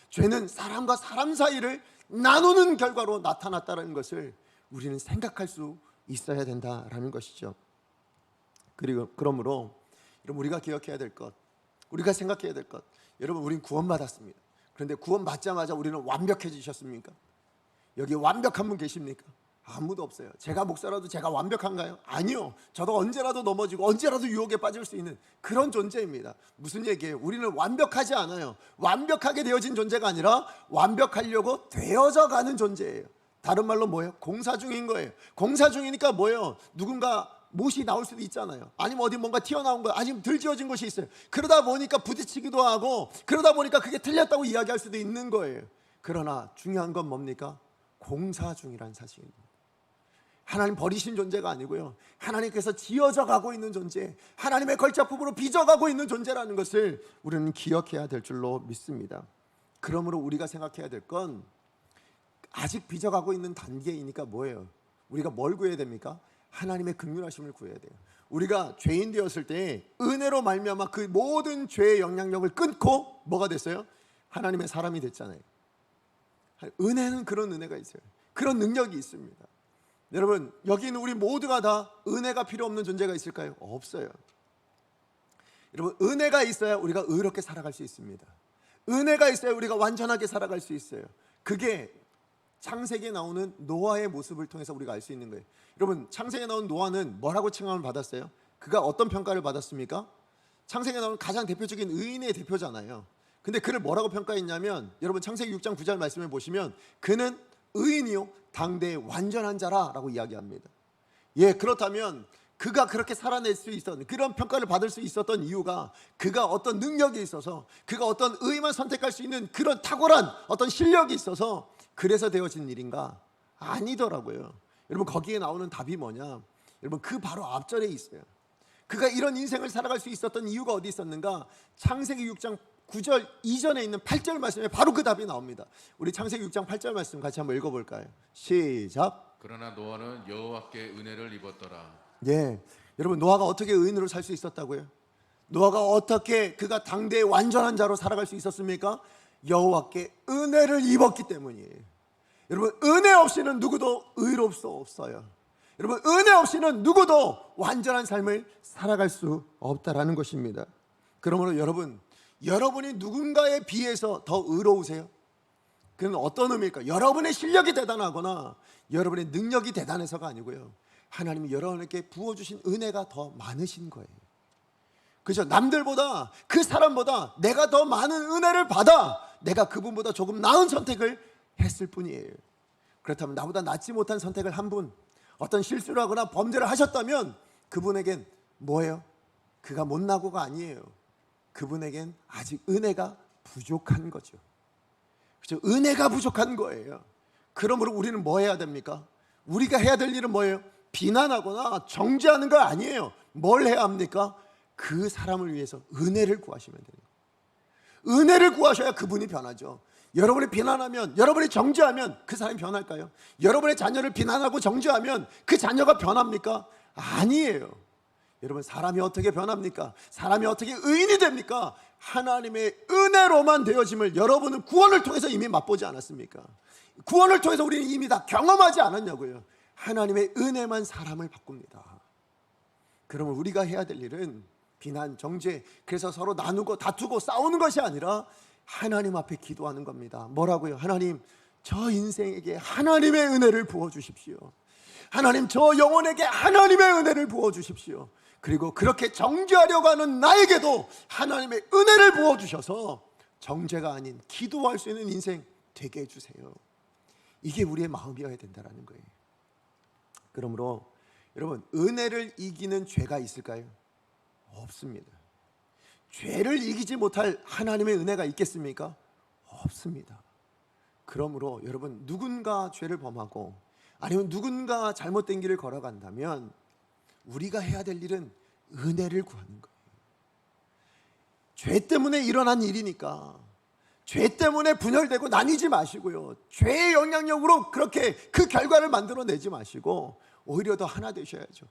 죄는 사람과 사람 사이를 나누는 결과로 나타났다는 것을 우리는 생각할 수 있어야 된다라는 것이죠. 그리고 그러므로 여러분, 우리가 기억해야 될 것, 우리가 생각해야 될 것, 여러분, 우린 구원받았습니다. 그런데 구원받자마자 우리는 완벽해지셨습니까? 여기 완벽한 분 계십니까? 아무도 없어요. 제가 목사라도 제가 완벽한가요? 아니요. 저도 언제라도 넘어지고 언제라도 유혹에 빠질 수 있는 그런 존재입니다. 무슨 얘기예요? 우리는 완벽하지 않아요. 완벽하게 되어진 존재가 아니라 완벽하려고 되어져 가는 존재예요. 다른 말로 뭐예요? 공사 중인 거예요. 공사 중이니까 뭐예요? 누군가 못이 나올 수도 있잖아요. 아니면 어디 뭔가 튀어나온 거, 아니면 들지어진 것이 있어요. 그러다 보니까 부딪히기도 하고, 그러다 보니까 그게 틀렸다고 이야기할 수도 있는 거예요. 그러나 중요한 건 뭡니까? 공사 중이라는 사실입니다. 하나님 버리신 존재가 아니고요, 하나님께서 지어져 가고 있는 존재, 하나님의 걸작품으로 빚어가고 있는 존재라는 것을 우리는 기억해야 될 줄로 믿습니다. 그러므로 우리가 생각해야 될 건 아직 빚어가고 있는 단계이니까 뭐예요? 우리가 뭘 구해야 됩니까? 하나님의 긍휼하심을 구해야 돼요. 우리가 죄인 되었을 때 은혜로 말미암아 그 모든 죄의 영향력을 끊고 뭐가 됐어요? 하나님의 사람이 됐잖아요. 은혜는 그런 은혜가 있어요. 그런 능력이 있습니다. 여러분, 여기 있는 우리 모두가 다 은혜가 필요 없는 존재가 있을까요? 없어요. 여러분, 은혜가 있어야 우리가 의롭게 살아갈 수 있습니다. 은혜가 있어야 우리가 완전하게 살아갈 수 있어요. 그게 창세기에 나오는 노아의 모습을 통해서 우리가 알 수 있는 거예요. 여러분, 창세기에 나온 노아는 뭐라고 칭함을 받았어요? 그가 어떤 평가를 받았습니까? 창세기에 나오는 가장 대표적인 의인의 대표잖아요. 근데 그를 뭐라고 평가했냐면, 여러분 창세기 6장 9절 말씀을 보시면 그는 의인이요 당대의 완전한 자라라고 이야기합니다. 예, 그렇다면 그가 그렇게 살아낼 수 있었던, 그런 평가를 받을 수 있었던 이유가 그가 어떤 능력이 있어서, 그가 어떤 의만 선택할 수 있는 그런 탁월한 어떤 실력이 있어서 그래서 되어진 일인가? 아니더라고요. 여러분, 거기에 나오는 답이 뭐냐? 여러분, 그 바로 앞절에 있어요. 그가 이런 인생을 살아갈 수 있었던 이유가 어디 있었는가? 창세기 6장 9절 이전에 있는 8절 말씀에 바로 그 답이 나옵니다. 우리 창세기 6장 8절 말씀 같이 한번 읽어볼까요? 시작. 그러나 노아는 여호와께 은혜를 입었더라. 예, 여러분, 노아가 어떻게 의인으로 살 수 있었다고요? 노아가 어떻게 그가 당대의 완전한 자로 살아갈 수 있었습니까? 여호와께 은혜를 입었기 때문이에요. 여러분, 은혜 없이는 누구도 의로울 수 없어요. 여러분, 은혜 없이는 누구도 완전한 삶을 살아갈 수 없다라는 것입니다. 그러므로 여러분이 누군가에 비해서 더 의로우세요? 그건 어떤 의미일까? 여러분의 실력이 대단하거나 여러분의 능력이 대단해서가 아니고요, 하나님이 여러분에게 부어주신 은혜가 더 많으신 거예요. 그죠? 남들보다, 그 사람보다 내가 더 많은 은혜를 받아 내가 그분보다 조금 나은 선택을 했을 뿐이에요. 그렇다면 나보다 낫지 못한 선택을 한 분, 어떤 실수를 하거나 범죄를 하셨다면 그분에겐 뭐예요? 그가 못나고가 아니에요. 그분에겐 아직 은혜가 부족한 거죠. 그렇죠? 은혜가 부족한 거예요. 그러므로 우리는 뭐 해야 됩니까? 우리가 해야 될 일은 뭐예요? 비난하거나 정죄하는 거 아니에요. 뭘 해야 합니까? 그 사람을 위해서 은혜를 구하시면 돼요. 은혜를 구하셔야 그분이 변하죠. 여러분이 비난하면, 여러분이 정죄하면 그 사람이 변할까요? 여러분의 자녀를 비난하고 정죄하면 그 자녀가 변합니까? 아니에요. 여러분, 사람이 어떻게 변합니까? 사람이 어떻게 의인이 됩니까? 하나님의 은혜로만 되어짐을 여러분은 구원을 통해서 이미 맛보지 않았습니까? 구원을 통해서 우리는 이미 다 경험하지 않았냐고요. 하나님의 은혜만 사람을 바꿉니다. 그러면 우리가 해야 될 일은 비난, 정죄, 그래서 서로 나누고 다투고 싸우는 것이 아니라 하나님 앞에 기도하는 겁니다. 뭐라고요? 하나님, 저 인생에게 하나님의 은혜를 부어주십시오. 하나님, 저 영혼에게 하나님의 은혜를 부어주십시오. 그리고 그렇게 정죄하려고 하는 나에게도 하나님의 은혜를 부어주셔서 정죄가 아닌 기도할 수 있는 인생 되게 해주세요. 이게 우리의 마음이어야 된다는 거예요. 그러므로 여러분, 은혜를 이기는 죄가 있을까요? 없습니다. 죄를 이기지 못할 하나님의 은혜가 있겠습니까? 없습니다. 그러므로 여러분, 누군가 죄를 범하고 아니면 누군가 잘못된 길을 걸어간다면 우리가 해야 될 일은 은혜를 구하는 거예요. 죄 때문에 일어난 일이니까 죄 때문에 분열되고 나뉘지 마시고요, 죄의 영향력으로 그렇게 그 결과를 만들어내지 마시고 오히려 더 하나 되셔야죠.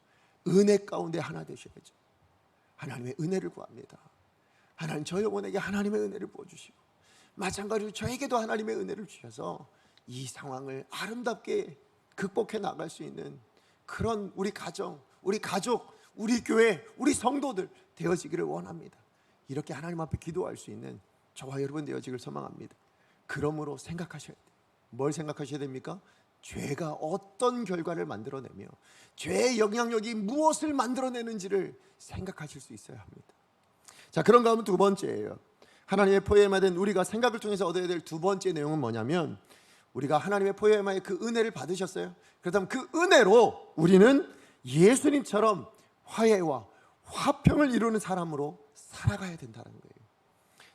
은혜 가운데 하나 되셔야죠. 하나님의 은혜를 구합니다. 하나님, 저 영혼에게 하나님의 은혜를 부어주시고 마찬가지로 저에게도 하나님의 은혜를 주셔서 이 상황을 아름답게 극복해 나갈 수 있는 그런 우리 가정, 우리 가족, 우리 교회, 우리 성도들 되어지기를 원합니다. 이렇게 하나님 앞에 기도할 수 있는 저와 여러분 되어지기를 소망합니다. 그러므로 생각하셔야 돼요. 뭘 생각하셔야 됩니까? 죄가 어떤 결과를 만들어내며 죄의 영향력이 무엇을 만들어내는지를 생각하실 수 있어야 합니다. 자, 그런 가운데 두 번째예요. 하나님의 포에마된 우리가 생각을 통해서 얻어야 될 두 번째 내용은 뭐냐면, 우리가 하나님의 포에마의 그 은혜를 받으셨어요. 그렇다면 그 은혜로 우리는 예수님처럼 화해와 화평을 이루는 사람으로 살아가야 된다는 거예요.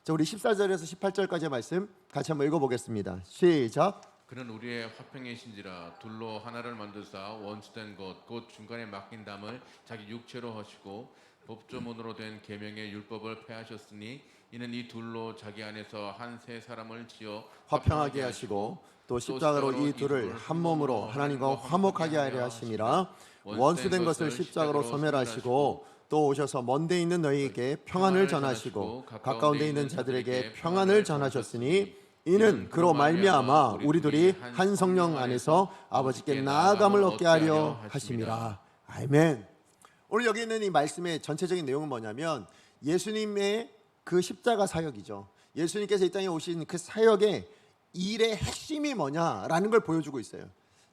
자, 우리 14절에서 18절까지의 말씀 같이 한번 읽어보겠습니다. 시작. 그는 우리의 화평이신지라 둘로 하나를 만드사 원수된 것 곧 중간에 막힌 담을 자기 육체로 하시고 법조문으로 된 계명의 율법을 폐하셨으니 이는 이 둘로 자기 안에서 한 세 사람을 지어 화평하게 하시고 또 십자가로 이 둘을 한 몸으로 하나님과 화목하게 하려 하심이라. 원수된 것을 십자가로 소멸하시고 또 오셔서 먼데 있는 너희에게 평안을 전하시고 가까운 데 있는 자들에게 평안을 전하셨으니 이는 그로 말미암아 우리들이 한 성령 안에서 아버지께 나아감을 얻게 하려 하심이라. 아멘. 오늘 여기 있는 이 말씀의 전체적인 내용은 뭐냐면, 예수님의 그 십자가 사역이죠. 예수님께서 이 땅에 오신 그 사역의 일의 핵심이 뭐냐라는 걸 보여주고 있어요.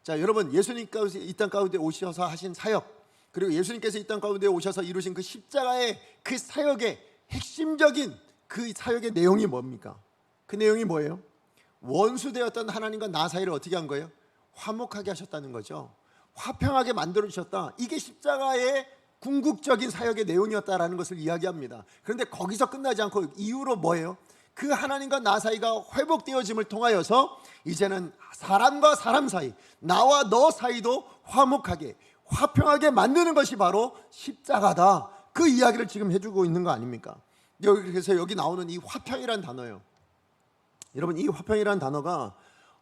자, 여러분, 예수님께서 이 땅 가운데 오셔서 하신 사역, 그리고 예수님께서 이 땅 가운데 오셔서 이루신 그 십자가의 그 사역의 핵심적인 그 사역의 내용이 뭡니까? 그 내용이 뭐예요? 원수되었던 하나님과 나 사이를 어떻게 한 거예요? 화목하게 하셨다는 거죠. 화평하게 만들어 주셨다. 이게 십자가의 궁극적인 사역의 내용이었다라는 것을 이야기합니다. 그런데 거기서 끝나지 않고 이후로 뭐예요? 그 하나님과 나 사이가 회복되어짐을 통하여서 이제는 사람과 사람 사이, 나와 너 사이도 화목하게 화평하게 만드는 것이 바로 십자가다. 그 이야기를 지금 해주고 있는 거 아닙니까? 그래서 여기 나오는 이 화평이란 단어예요. 여러분, 이 화평이란 단어가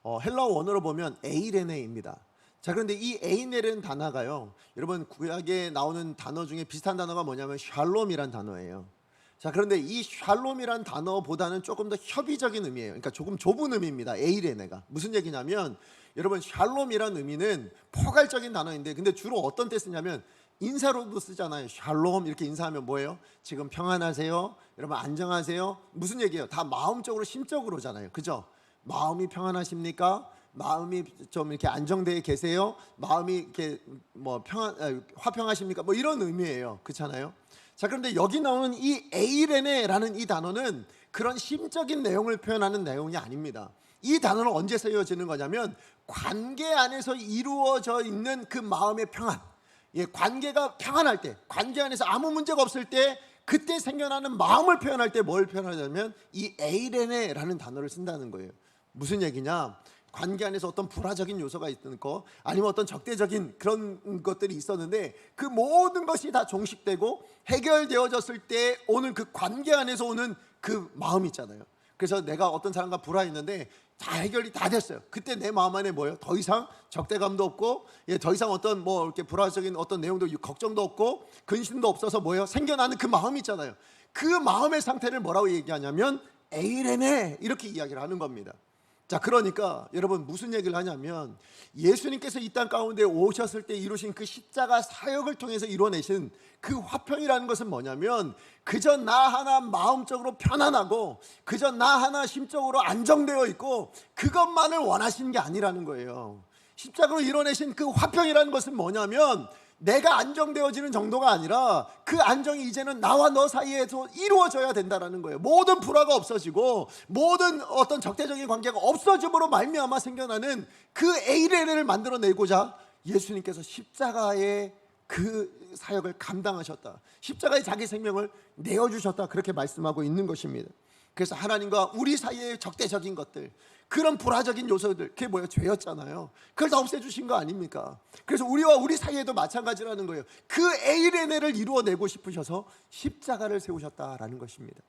헬라어 원어로 보면 에이레네입니다. 자, 그런데 이 에이레는 단어가요, 여러분 구약에 나오는 단어 중에 비슷한 단어가 뭐냐면 샬롬이란 단어예요. 자, 그런데 이 샬롬이란 단어보다는 조금 더 협의적인 의미예요. 그러니까 조금 좁은 의미입니다. 에이레네가 무슨 얘기냐면, 여러분 샬롬이란 의미는 포괄적인 단어인데, 근데 주로 어떤 때 쓰냐면 인사로도 쓰잖아요. 샬롬 이렇게 인사하면 뭐예요? 지금 평안하세요? 여러분 안정하세요? 무슨 얘기예요? 다 마음적으로 심적으로잖아요. 그죠? 마음이 평안하십니까? 마음이 좀 이렇게 안정되어 계세요? 마음이 이렇게 뭐 화평하십니까? 뭐 이런 의미예요. 그렇잖아요? 자, 그런데 여기 나오는 이 에이레네라는 이 단어는 그런 심적인 내용을 표현하는 내용이 아닙니다. 이 단어는 언제 쓰여지는 거냐면 관계 안에서 이루어져 있는 그 마음의 평안, 관계가 평안할 때, 관계 안에서 아무 문제가 없을 때, 그때 생겨나는 마음을 표현할 때 뭘 표현하냐면 이 에이레네라는 단어를 쓴다는 거예요. 무슨 얘기냐? 관계 안에서 어떤 불화적인 요소가 있던 거, 아니면 어떤 적대적인 그런 것들이 있었는데 그 모든 것이 다 종식되고 해결되어졌을 때 오는 그 관계 안에서 오는 그 마음 있잖아요. 그래서 내가 어떤 사람과 불화했는데 다 해결이 다 됐어요. 그때 내 마음 안에 뭐예요? 더 이상 적대감도 없고, 더 이상 어떤 뭐 이렇게 불화적인 어떤 내용도 걱정도 없고 근심도 없어서 뭐예요? 생겨나는 그 마음 있잖아요. 그 마음의 상태를 뭐라고 얘기하냐면 에이레네, 이렇게 이야기를 하는 겁니다. 자, 그러니까 여러분 무슨 얘기를 하냐면, 예수님께서 이 땅 가운데 오셨을 때 이루신 그 십자가 사역을 통해서 이뤄내신 그 화평이라는 것은 뭐냐면, 그저 나 하나 마음적으로 편안하고 그저 나 하나 심적으로 안정되어 있고 그것만을 원하시는 게 아니라는 거예요. 십자가로 이뤄내신 그 화평이라는 것은 뭐냐면, 내가 안정되어지는 정도가 아니라 그 안정이 이제는 나와 너 사이에서 이루어져야 된다는 거예요. 모든 불화가 없어지고 모든 어떤 적대적인 관계가 없어짐으로 말미암아 생겨나는 그 에이레를 만들어내고자 예수님께서 십자가의 그 사역을 감당하셨다. 십자가에 자기 생명을 내어주셨다. 그렇게 말씀하고 있는 것입니다. 그래서 하나님과 우리 사이의 적대적인 것들, 그런 불화적인 요소들, 그게 뭐예요? 죄였잖아요. 그걸 다 없애주신 거 아닙니까? 그래서 우리와 우리 사이에도 마찬가지라는 거예요. 그 에이레네를 이루어내고 싶으셔서 십자가를 세우셨다라는 것입니다.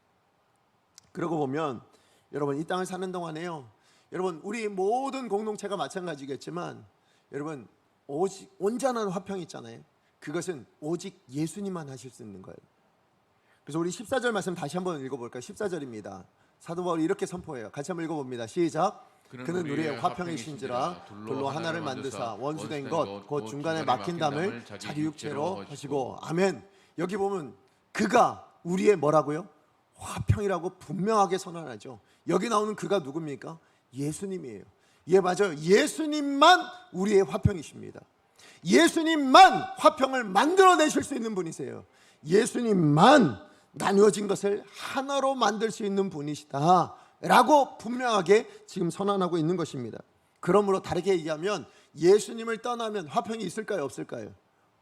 그러고 보면 여러분, 이 땅을 사는 동안에요, 여러분 우리 모든 공동체가 마찬가지겠지만, 여러분 오직 온전한 화평이 있잖아요. 그것은 오직 예수님만 하실 수 있는 거예요. 그래서 우리 14절 말씀 다시 한번 읽어볼까요? 14절입니다. 사도 바울이 이렇게 선포해요. 같이 한번 읽어보니다. 시작. 그는 우리의 화평이신지라 둘로 하나를 만드사 원수된 것 곧 중간에 막힌 담을 자기 육체로 하시고. 아멘. 여기 보면 그가 우리의 뭐라고요? 화평이라고 분명하게 선언하죠. 여기 나오는 그가 누굽니까? 예수님이에요. 예, 맞아요. 예수님만 우리의 화평이십니다. 예수님만 화평을 만들어내실 수 있는 분이세요. 예수님만 나누어진 것을 하나로 만들 수 있는 분이시다 라고 분명하게 지금 선언하고 있는 것입니다. 그러므로 다르게 얘기하면 예수님을 떠나면 화평이 있을까요? 없을까요?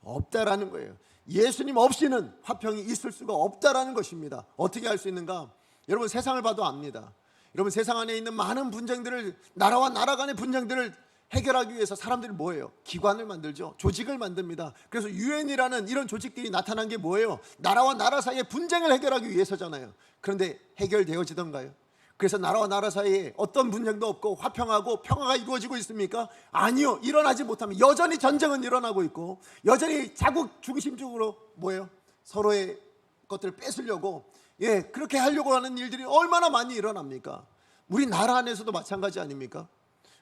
없다라는 거예요. 예수님 없이는 화평이 있을 수가 없다라는 것입니다. 어떻게 할 수 있는가? 여러분, 세상을 봐도 압니다. 여러분, 세상 안에 있는 많은 분쟁들을, 나라와 나라 간의 분쟁들을 해결하기 위해서 사람들이 뭐예요? 기관을 만들죠. 조직을 만듭니다. 그래서 유엔이라는 이런 조직들이 나타난 게 뭐예요? 나라와 나라 사이의 분쟁을 해결하기 위해서잖아요. 그런데 해결되어지던가요? 그래서 나라와 나라 사이에 어떤 분쟁도 없고 화평하고 평화가 이루어지고 있습니까? 아니요. 일어나지 못하면 여전히 전쟁은 일어나고 있고, 여전히 자국 중심적으로 뭐예요? 서로의 것들을 뺏으려고, 그렇게 하려고 하는 일들이 얼마나 많이 일어납니까? 우리 나라 안에서도 마찬가지 아닙니까?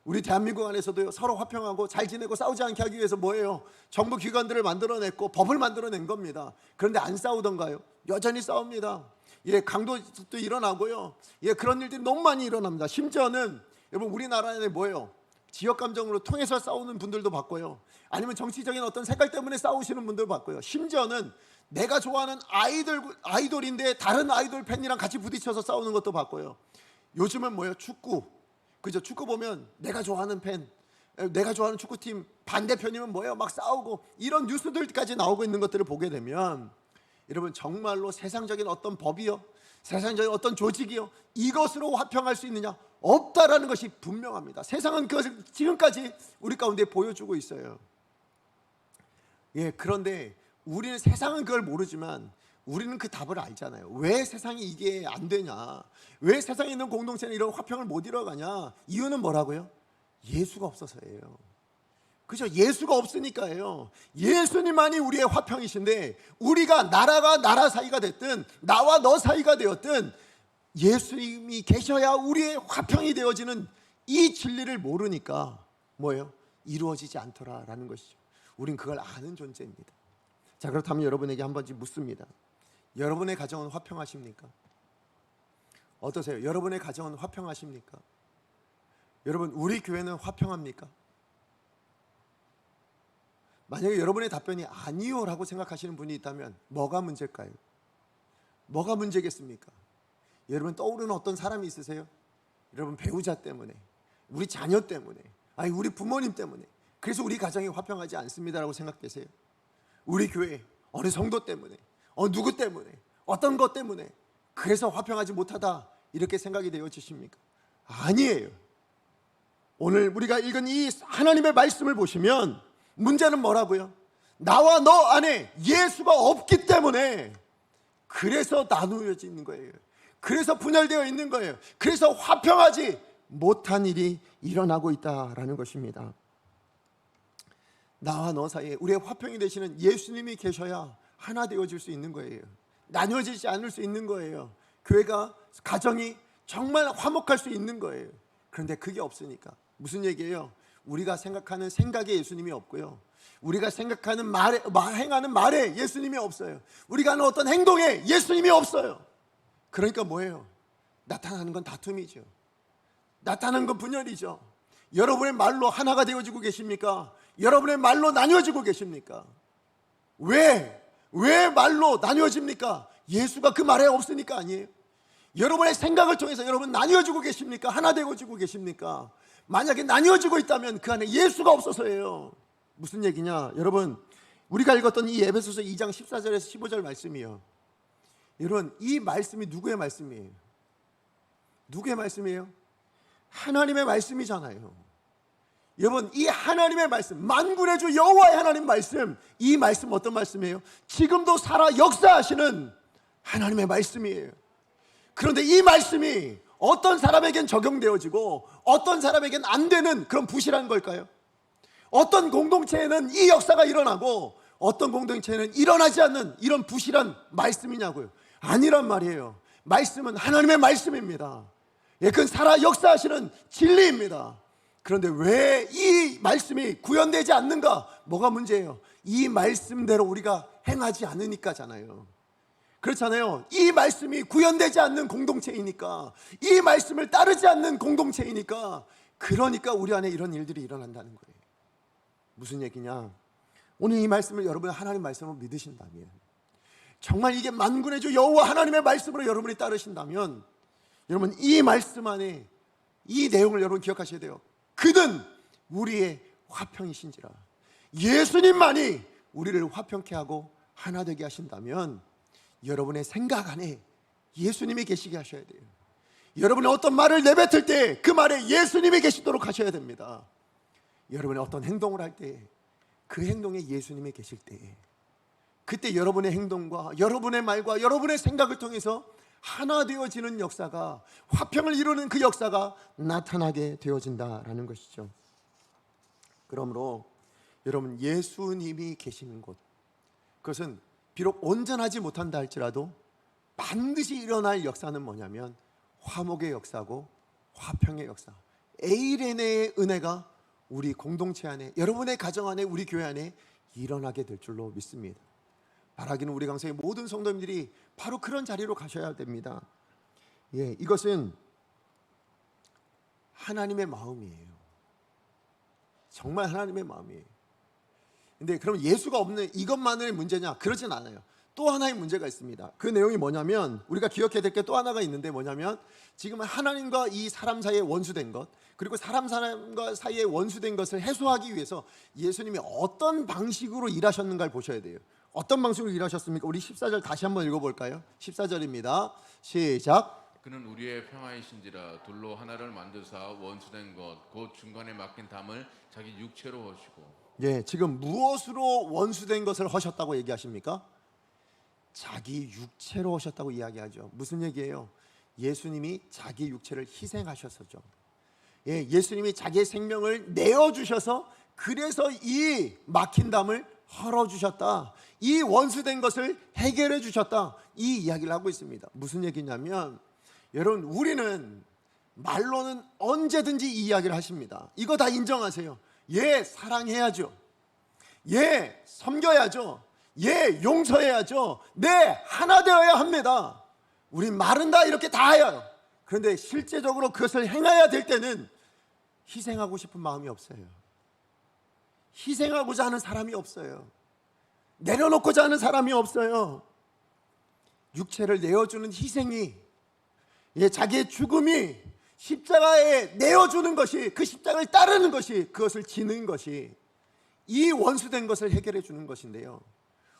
우리 대한민국 안에서도 서로 화평하고 잘 지내고 싸우지 않게 하기 위해서 뭐예요? 정부 기관들을 만들어냈고 법을 만들어낸 겁니다. 그런데 안 싸우던가요? 여전히 싸웁니다. 강도도 일어나고요. 그런 일들이 너무 많이 일어납니다. 심지어는 여러분, 우리나라에 뭐예요? 지역 감정으로 통해서 싸우는 분들도 봤고요. 아니면 정치적인 어떤 색깔 때문에 싸우시는 분들 봤고요. 심지어는 내가 좋아하는 아이돌인데 다른 아이돌 팬이랑 같이 부딪혀서 싸우는 것도 봤고요. 요즘은 뭐예요? 축구. 그죠? 축구 보면 내가 좋아하는 팬, 내가 좋아하는 축구팀 반대편이면 뭐예요? 막 싸우고, 이런 뉴스들까지 나오고 있는 것들을 보게 되면 여러분, 정말로 세상적인 어떤 법이요, 세상적인 어떤 조직이요, 이것으로 화평할 수 있느냐? 없다라는 것이 분명합니다. 세상은 그것을 지금까지 우리 가운데 보여주고 있어요. 그런데 우리는, 세상은 그걸 모르지만 우리는 그 답을 알잖아요. 왜 세상이 이게 안 되냐? 왜 세상에 있는 공동체는 이런 화평을 못 이뤄가냐? 이유는 뭐라고요? 예수가 없어서예요. 그죠? 예수가 없으니까예요. 예수님만이 우리의 화평이신데, 우리가 나라가 나라 사이가 됐든 나와 너 사이가 되었든 예수님이 계셔야 우리의 화평이 되어지는 이 진리를 모르니까 뭐예요? 이루어지지 않더라라는 것이죠. 우린 그걸 아는 존재입니다. 자, 그렇다면 여러분에게 한 번씩 묻습니다. 여러분의 가정은 화평하십니까? 어떠세요? 여러분의 가정은 화평하십니까? 여러분, 우리 교회는 화평합니까? 만약에 여러분의 답변이 아니요 라고 생각하시는 분이 있다면 뭐가 문제일까요? 뭐가 문제겠습니까? 여러분, 떠오르는 어떤 사람이 있으세요? 여러분, 배우자 때문에, 우리 자녀 때문에, 아니 우리 부모님 때문에, 그래서 우리 가정이 화평하지 않습니다라고 생각되세요? 우리 교회 어느 성도 때문에, 누구 때문에, 어떤 것 때문에 그래서 화평하지 못하다 이렇게 생각이 되어지십니까? 아니에요. 오늘 우리가 읽은 이 하나님의 말씀을 보시면 문제는 뭐라고요? 나와 너 안에 예수가 없기 때문에 그래서 나누어져 있는 거예요. 그래서 분열되어 있는 거예요. 그래서 화평하지 못한 일이 일어나고 있다라는 것입니다. 나와 너 사이에 우리의 화평이 되시는 예수님이 계셔야 하나 되어질 수 있는 거예요. 나뉘어지지 않을 수 있는 거예요. 교회가, 가정이 정말 화목할 수 있는 거예요. 그런데 그게 없으니까 무슨 얘기예요? 우리가 생각하는 생각에 예수님이 없고요, 우리가 생각하는 말에, 행하는 말에 예수님이 없어요. 우리가 하는 어떤 행동에 예수님이 없어요. 그러니까 뭐예요? 나타나는 건 다툼이죠. 나타나는 건 분열이죠. 여러분의 말로 하나가 되어지고 계십니까? 여러분의 말로 나뉘어지고 계십니까? 왜 말로 나뉘어집니까? 예수가 그 말에 없으니까 아니에요? 여러분의 생각을 통해서 여러분 나뉘어지고 계십니까? 하나 되어지고 계십니까? 만약에 나뉘어지고 있다면 그 안에 예수가 없어서예요. 무슨 얘기냐? 여러분, 우리가 읽었던 이 에베소서 2장 14절에서 15절 말씀이요, 여러분, 이 말씀이 누구의 말씀이에요? 누구의 말씀이에요? 하나님의 말씀이잖아요. 여러분, 이 하나님의 말씀, 만군의 주 여호와의 하나님 말씀, 이 말씀 어떤 말씀이에요? 지금도 살아 역사하시는 하나님의 말씀이에요. 그런데 이 말씀이 어떤 사람에겐 적용되어지고 어떤 사람에겐 안 되는 그런 부실한 걸까요? 어떤 공동체에는 이 역사가 일어나고 어떤 공동체에는 일어나지 않는 이런 부실한 말씀이냐고요? 아니란 말이에요. 말씀은 하나님의 말씀입니다. 그건 살아 역사하시는 진리입니다. 그런데 왜 이 말씀이 구현되지 않는가? 뭐가 문제예요? 이 말씀대로 우리가 행하지 않으니까잖아요. 그렇잖아요. 이 말씀이 구현되지 않는 공동체이니까, 이 말씀을 따르지 않는 공동체이니까 그러니까 우리 안에 이런 일들이 일어난다는 거예요. 무슨 얘기냐? 오늘 이 말씀을 여러분이 하나님 말씀을 믿으신다면, 정말 이게 만군의 주 여호와 하나님의 말씀으로 여러분이 따르신다면, 여러분 이 말씀 안에 이 내용을 여러분 기억하셔야 돼요. 그는 우리의 화평이신지라. 예수님만이 우리를 화평케 하고 하나 되게 하신다면, 여러분의 생각 안에 예수님이 계시게 하셔야 돼요. 여러분이 어떤 말을 내뱉을 때 그 말에 예수님이 계시도록 하셔야 됩니다. 여러분이 어떤 행동을 할 때 그 행동에 예수님이 계실 때, 그때 여러분의 행동과 여러분의 말과 여러분의 생각을 통해서 하나 되어지는 역사가, 화평을 이루는 그 역사가 나타나게 되어진다라는 것이죠. 그러므로 여러분, 예수님이 계시는 곳, 그것은 비록 온전하지 못한다 할지라도 반드시 일어날 역사는 뭐냐면 화목의 역사고 화평의 역사, 에이레네의 은혜가 우리 공동체 안에, 여러분의 가정 안에, 우리 교회 안에 일어나게 될 줄로 믿습니다. 바라기는 우리 강성의 모든 성도님들이 바로 그런 자리로 가셔야 됩니다. 이것은 하나님의 마음이에요. 정말 하나님의 마음이에요. 근데 그럼 예수가 없는 이것만의 문제냐? 그러진 않아요. 또 하나의 문제가 있습니다. 그 내용이 뭐냐면, 우리가 기억해야 될 게 또 하나가 있는데, 뭐냐면 지금 하나님과 이 사람 사이에 원수된 것, 그리고 사람과 사이에 원수된 것을 해소하기 위해서 예수님이 어떤 방식으로 일하셨는가를 보셔야 돼요. 어떤 방식으로 일하셨습니까? 우리 14절 다시 한번 읽어볼까요? 14절입니다. 시작. 그는 우리의 평화이신지라. 돌로 하나를 만드사 원수된 것 곧 중간에 막힌 담을 자기 육체로 하시고. 지금 무엇으로 원수된 것을 하셨다고 얘기하십니까? 자기 육체로 하셨다고 이야기하죠. 무슨 얘기예요? 예수님이 자기 육체를 희생하셨었죠. 예수님이 자기의 생명을 내어주셔서, 그래서 이 막힌 담을 헐어주셨다, 이 원수된 것을 해결해 주셨다, 이 이야기를 하고 있습니다. 무슨 얘기냐면, 여러분, 우리는 말로는 언제든지 이 이야기를 하십니다. 이거 다 인정하세요. 사랑해야죠. 섬겨야죠. 용서해야죠. 하나 되어야 합니다. 우린 말은 다 이렇게 다 해요. 그런데 실제적으로 그것을 행해야 될 때는 희생하고 싶은 마음이 없어요. 희생하고자 하는 사람이 없어요. 내려놓고자 하는 사람이 없어요. 육체를 내어주는 희생이, 자기의 죽음이, 십자가에 내어주는 것이, 그 십자가를 따르는 것이, 그것을 지는 것이 이 원수된 것을 해결해 주는 것인데요,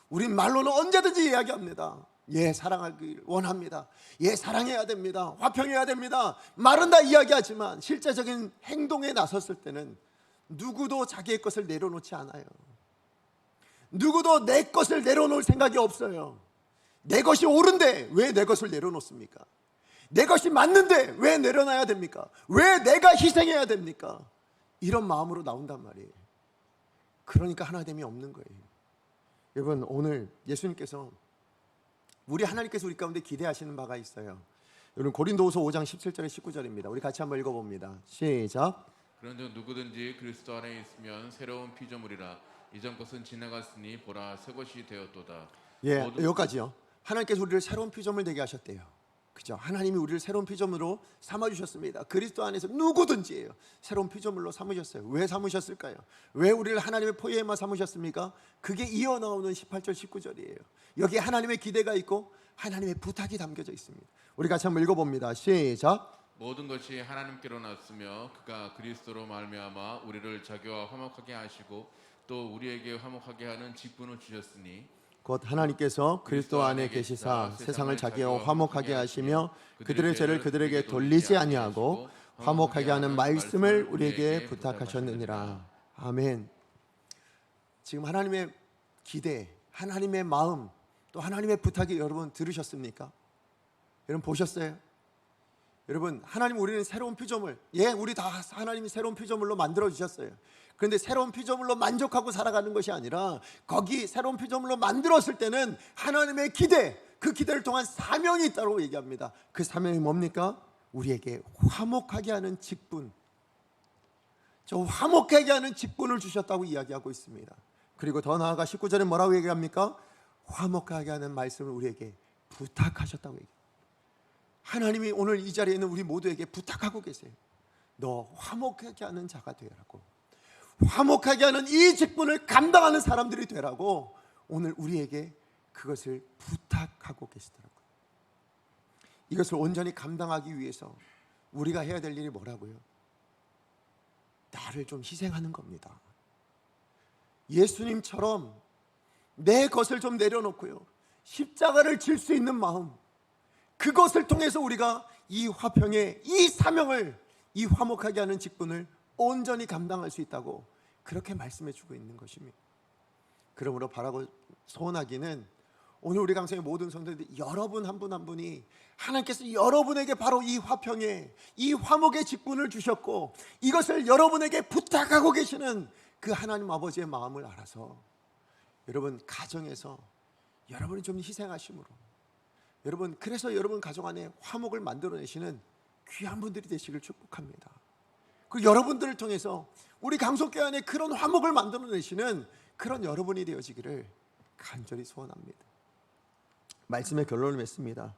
우린 말로는 언제든지 이야기합니다. 사랑하길 원합니다. 사랑해야 됩니다. 화평해야 됩니다. 말은 다 이야기하지만 실제적인 행동에 나섰을 때는 누구도 자기의 것을 내려놓지 않아요. 누구도 내 것을 내려놓을 생각이 없어요. 내 것이 옳은데 왜 내 것을 내려놓습니까? 내 것이 맞는데 왜 내려놔야 됩니까? 왜 내가 희생해야 됩니까? 이런 마음으로 나온단 말이에요. 그러니까 하나됨이 없는 거예요. 여러분, 오늘 예수님께서, 우리 하나님께서 우리 가운데 기대하시는 바가 있어요. 여러분, 고린도후서 5장 17절에 19절입니다. 우리 같이 한번 읽어봅니다. 시작. 그런즉 누구든지 그리스도 안에 있으면 새로운 피조물이라. 이전 것은 지나갔으니 보라 새 것이 되었도다. 여기까지요. 하나님께서 우리를 새로운 피조물 되게 하셨대요. 그죠? 하나님이 우리를 새로운 피조물로 삼아주셨습니다. 그리스도 안에서 누구든지예요, 새로운 피조물로 삼으셨어요. 왜 삼으셨을까요? 왜 우리를 하나님의 포효에만 삼으셨습니까? 그게 이어나오는 18절 19절이에요. 여기에 하나님의 기대가 있고 하나님의 부탁이 담겨져 있습니다. 우리 같이 한번 읽어봅니다. 시작. 모든 것이 하나님께로 났으며 그가 그리스도로 말미암아 우리를 자기와 화목하게 하시고 또 우리에게 화목하게 하는 직분을 주셨으니, 곧 하나님께서 그리스도 안에 계시사 세상을 자기와 화목하게 하시며 그들의 죄를 그들에게 돌리지 아니하고 화목하게 하는 말씀을 우리에게 부탁하셨느니라. 아멘. 지금 하나님의 기대, 하나님의 마음, 또 하나님의 부탁이 여러분 들으셨습니까? 여러분 보셨어요? 여러분, 하나님 우리는 새로운 피조물, 우리 다 하나님이 새로운 피조물로 만들어 주셨어요. 그런데 새로운 피조물로 만족하고 살아가는 것이 아니라, 거기 새로운 피조물로 만들었을 때는 하나님의 기대, 그 기대를 통한 사명이 있다고 얘기합니다. 그 사명이 뭡니까? 우리에게 화목하게 하는 직분, 저 화목하게 하는 직분을 주셨다고 이야기하고 있습니다. 그리고 더 나아가 19절에 뭐라고 얘기합니까? 화목하게 하는 말씀을 우리에게 부탁하셨다고 얘기합니다. 하나님이 오늘 이 자리에 있는 우리 모두에게 부탁하고 계세요. 너 화목하게 하는 자가 되라고, 화목하게 하는 이 직분을 감당하는 사람들이 되라고 오늘 우리에게 그것을 부탁하고 계시더라고요. 이것을 온전히 감당하기 위해서 우리가 해야 될 일이 뭐라고요? 나를 좀 희생하는 겁니다. 예수님처럼 내 것을 좀 내려놓고요, 십자가를 질 수 있는 마음, 그것을 통해서 우리가 이 화평의 이 사명을, 이 화목하게 하는 직분을 온전히 감당할 수 있다고 그렇게 말씀해 주고 있는 것입니다. 그러므로 바라고 소원하기는 오늘 우리 강성의 모든 성도들이 여러분 한 분 한 분이 하나님께서 여러분에게 바로 이 화평의, 이 화목의 직분을 주셨고 이것을 여러분에게 부탁하고 계시는 그 하나님 아버지의 마음을 알아서 여러분 가정에서 여러분이 좀 희생하심으로, 여러분 그래서 여러분 가정 안에 화목을 만들어내시는 귀한 분들이 되시길 축복합니다. 그 여러분들을 통해서 우리 강속교회 안에 그런 화목을 만들어내시는 그런 여러분이 되어지기를 간절히 소원합니다. 말씀의 결론을 맺습니다.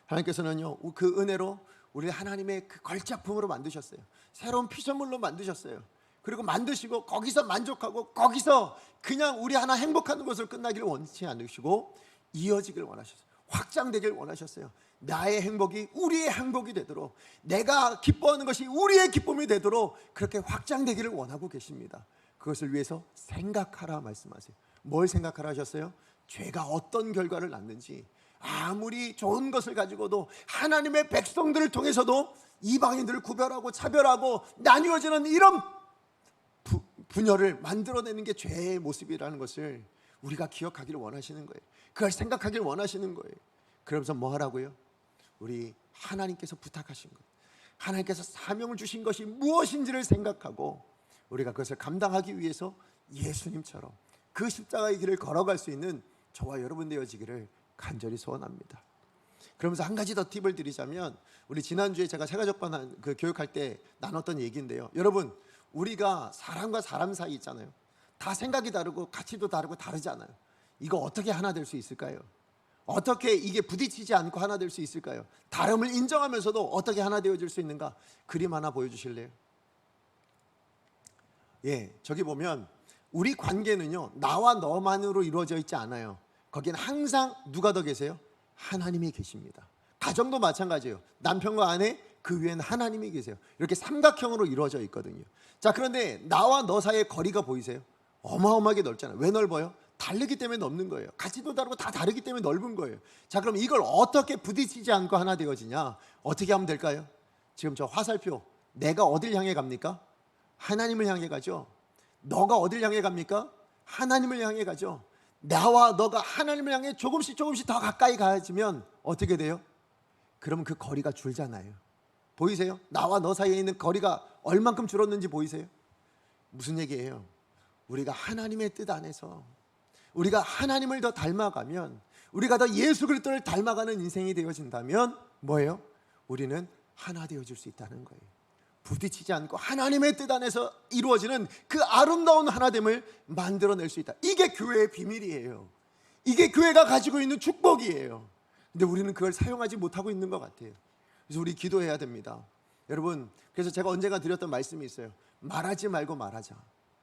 하나님께서는요, 그 은혜로 우리 하나님의 그 걸작품으로 만드셨어요. 새로운 피조물로 만드셨어요. 그리고 만드시고 거기서 만족하고 거기서 그냥 우리 하나 행복하는 것을 끝나기를 원치 않으시고 이어지길 원하셨어요. 확장되길 원하셨어요. 나의 행복이 우리의 행복이 되도록, 내가 기뻐하는 것이 우리의 기쁨이 되도록 그렇게 확장되기를 원하고 계십니다. 그것을 위해서 생각하라 말씀하세요. 뭘 생각하라 하셨어요? 죄가 어떤 결과를 낳는지, 아무리 좋은 것을 가지고도 하나님의 백성들을 통해서도 이방인들을 구별하고 차별하고 나뉘어지는 이런 분열을 만들어내는 게 죄의 모습이라는 것을 우리가 기억하기를 원하시는 거예요. 그걸 생각하기를 원하시는 거예요. 그러면서 뭐 하라고요? 우리 하나님께서 부탁하신 것, 하나님께서 사명을 주신 것이 무엇인지를 생각하고 우리가 그것을 감당하기 위해서 예수님처럼 그 십자가의 길을 걸어갈 수 있는 저와 여러분 되어지기를 간절히 소원합니다. 그러면서 한 가지 더 팁을 드리자면, 우리 지난주에 제가 세가족반 그 교육할 때 나눴던 얘기인데요, 여러분 우리가 사람과 사람 사이 있잖아요. 다 생각이 다르고 가치도 다르고 다르잖아요. 이거 어떻게 하나 될 수 있을까요? 어떻게 이게 부딪히지 않고 하나 될 수 있을까요? 다름을 인정하면서도 어떻게 하나 되어질 수 있는가? 그림 하나 보여주실래요? 예, 저기 보면 우리 관계는요, 나와 너만으로 이루어져 있지 않아요. 거기는 항상 누가 더 계세요? 하나님이 계십니다. 가정도 마찬가지예요. 남편과 아내, 그 위에는 하나님이 계세요. 이렇게 삼각형으로 이루어져 있거든요. 자, 그런데 나와 너 사이의 거리가 보이세요? 어마어마하게 넓잖아요. 왜 넓어요? 다르기 때문에 넓는 거예요. 가치도 다르고 다 다르기 때문에 넓은 거예요. 자, 그럼 이걸 어떻게 부딪히지 않고 하나 되어지냐? 어떻게 하면 될까요? 지금 저 화살표, 내가 어딜 향해 갑니까? 하나님을 향해 가죠. 너가 어딜 향해 갑니까? 하나님을 향해 가죠. 나와 너가 하나님을 향해 조금씩 더 가까이 가야지면 어떻게 돼요? 그러면 그 거리가 줄잖아요. 보이세요? 나와 너 사이에 있는 거리가 얼만큼 줄었는지 보이세요? 무슨 얘기예요? 우리가 하나님의 뜻 안에서 우리가 하나님을 더 닮아가면, 우리가 더 예수 그리스도를 닮아가는 인생이 되어진다면 뭐예요? 우리는 하나 되어질 수 있다는 거예요. 부딪히지 않고 하나님의 뜻 안에서 이루어지는 그 아름다운 하나됨을 만들어낼 수 있다. 이게 교회의 비밀이에요. 이게 교회가 가지고 있는 축복이에요. 근데 우리는 그걸 사용하지 못하고 있는 것 같아요. 그래서 우리 기도해야 됩니다. 여러분, 그래서 제가 언젠가 드렸던 말씀이 있어요. 말하지 말고 말하자.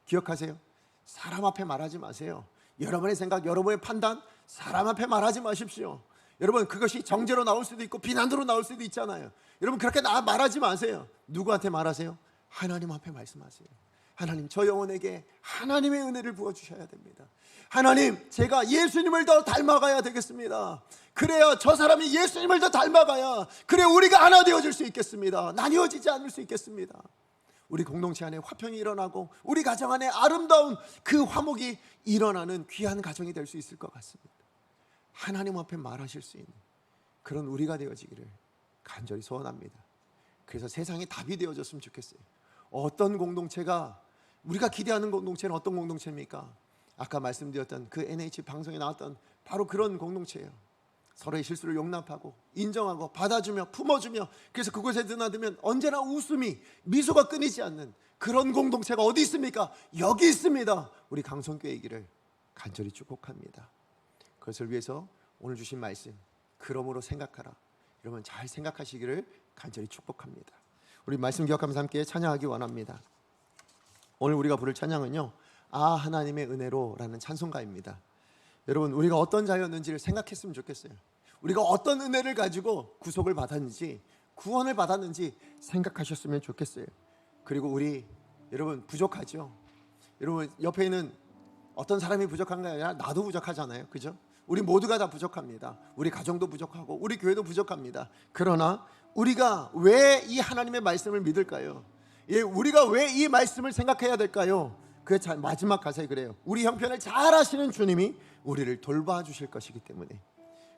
기억하세요? 사람 앞에 말하지 마세요. 여러분의 생각, 여러분의 판단, 사람 앞에 말하지 마십시오. 여러분, 그것이 정죄로 나올 수도 있고 비난으로 나올 수도 있잖아요. 여러분, 그렇게 말하지 마세요. 누구한테 말하세요? 하나님 앞에 말씀하세요. 하나님, 저 영혼에게 하나님의 은혜를 부어주셔야 됩니다. 하나님, 제가 예수님을 더 닮아가야 되겠습니다. 그래야 저 사람이 예수님을 더 닮아가야, 그래 우리가 하나 되어질 수 있겠습니다. 나뉘어지지 않을 수 있겠습니다. 우리 공동체 안에 화평이 일어나고 우리 가정 안에 아름다운 그 화목이 일어나는 귀한 가정이 될 수 있을 것 같습니다. 하나님 앞에 말하실 수 있는 그런 우리가 되어지기를 간절히 소원합니다. 그래서 세상에 답이 되어졌으면 좋겠어요. 어떤 공동체가, 우리가 기대하는 공동체는 어떤 공동체입니까? 아까 말씀드렸던 그 NH 방송에 나왔던 바로 그런 공동체예요. 서로의 실수를 용납하고 인정하고 받아주며 품어주며, 그래서 그곳에 드나들면 언제나 웃음이, 미소가 끊이지 않는 그런 공동체가 어디 있습니까? 여기 있습니다. 우리 강성교회이기를 간절히 축복합니다. 그것을 위해서 오늘 주신 말씀, 그러므로 생각하라, 여러분 잘 생각하시기를 간절히 축복합니다. 우리 말씀 기억하면서 함께 찬양하기 원합니다. 오늘 우리가 부를 찬양은요, 아 하나님의 은혜로라는 찬송가입니다. 여러분, 우리가 어떤 자였는지를 생각했으면 좋겠어요. 우리가 어떤 은혜를 가지고 구속을 받았는지, 구원을 받았는지 생각하셨으면 좋겠어요. 그리고 우리 여러분 부족하죠. 여러분 옆에 있는 어떤 사람이 부족한 게 아니라 나도 부족하잖아요, 그죠? 우리 모두가 다 부족합니다. 우리 가정도 부족하고 우리 교회도 부족합니다. 그러나 우리가 왜 이 하나님의 말씀을 믿을까요? 예, 우리가 왜 이 말씀을 생각해야 될까요? 그 마지막 가사에 그래요. 우리 형편을 잘 아시는 주님이 우리를 돌봐주실 것이기 때문에,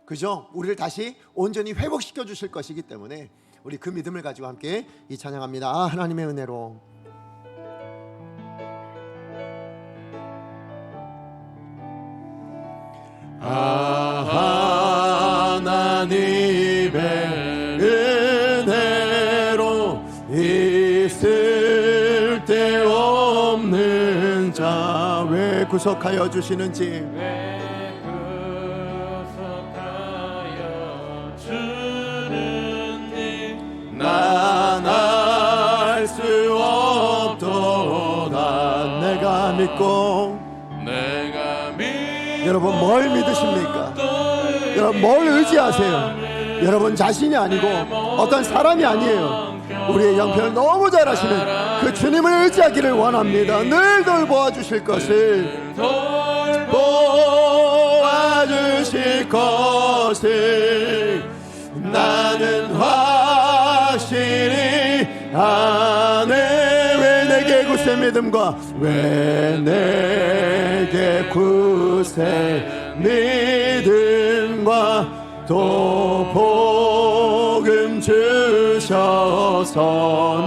그죠? 우리를 다시 온전히 회복시켜 주실 것이기 때문에 우리 그 믿음을 가지고 함께 이 찬양합니다. 아 하나님의 은혜로. 아 하나님의 은혜로 있을 데 없는 자 왜 구속하여 주시는지, 왜 구속하여 주는지 난 알 수 없도다. 내가 믿고. 여러분 뭘 믿으십니까? 여러분 뭘 의지하세요? 여러분 자신이 아니고 어떤 사람이 아니에요. 우리의 형편을 너무 잘 아시는 그 주님을 의지하기를 원합니다. 늘 돌보아 주실 것을, 돌보아 주실 것을 나는 확실히 아네. 왜 내게 굳세 믿음과, 왜 내게 굳세 믿음과 또 복음 주셔서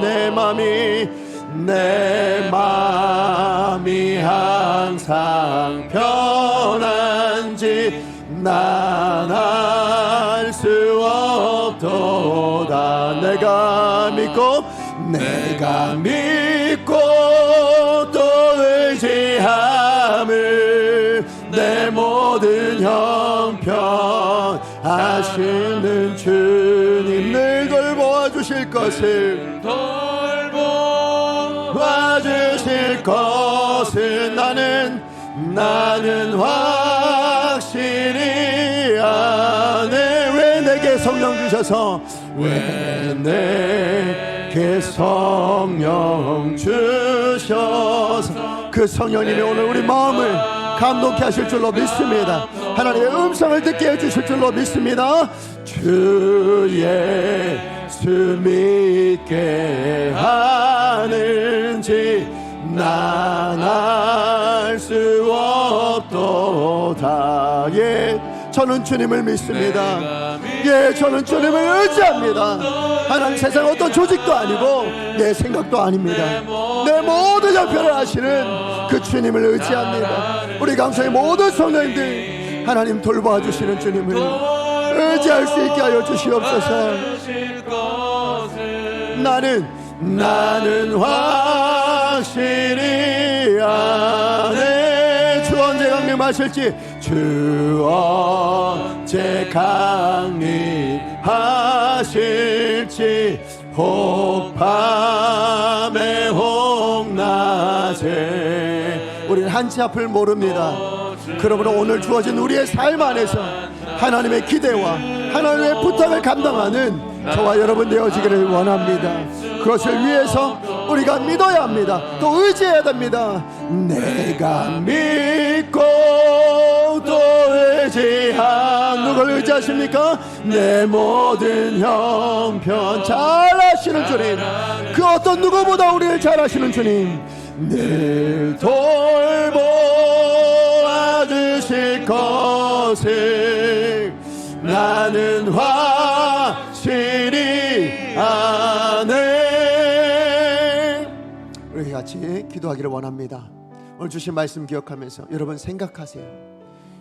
내 맘이 항상 편한지 난 알 수 없도다. 내가 믿고 또 의지함을 내 모든 형편 아시는 주님 늘 돌보아 주실 것을, 돌보아 주실 것을 나는 확실히 아네. 왜 내게 성령 주셔서, 왜 내게 성령 주셔서 그 성령님이 오늘 우리 마음을 감동케 하실 줄로 믿습니다. 하나님의 음성을 듣게 해주실 줄로 믿습니다. 주 예수 믿게 하는지 난 알 수 없도다. 예, 저는 주님을 믿습니다. 예, 저는 주님을 의지합니다. 하나님 세상 어떤 조직도 아니고 내 생각도 아닙니다. 내 모든 형편을 아시는 그 주님을 의지합니다. 우리 강성의 모든 성도님들 하나님 돌보아 주시는 주님을 의지할 수 있게 하여 주시옵소서. 나는 확실히 아네. 주 언제 강림하실지, 주 언제 강림하실지, 혹밤에 혹낮에 우리는 한치 앞을 모릅니다. 그러므로 오늘 주어진 우리의 삶 안에서 하나님의 기대와 하나님의 부탁을 감당하는 저와 여러분 되어지기를 원합니다. 그것을 위해서 우리가 믿어야 합니다. 또 의지해야 됩니다. 내가 믿고 또 의지한, 누굴 의지하십니까? 내 모든 형편 잘 아시는 주님, 그 어떤 누구보다 우리를 잘 아시는 주님 늘 돌보아 주실 것을 나는 확실히 아네. 우리 같이 기도하기를 원합니다. 오늘 주신 말씀 기억하면서 여러분 생각하세요.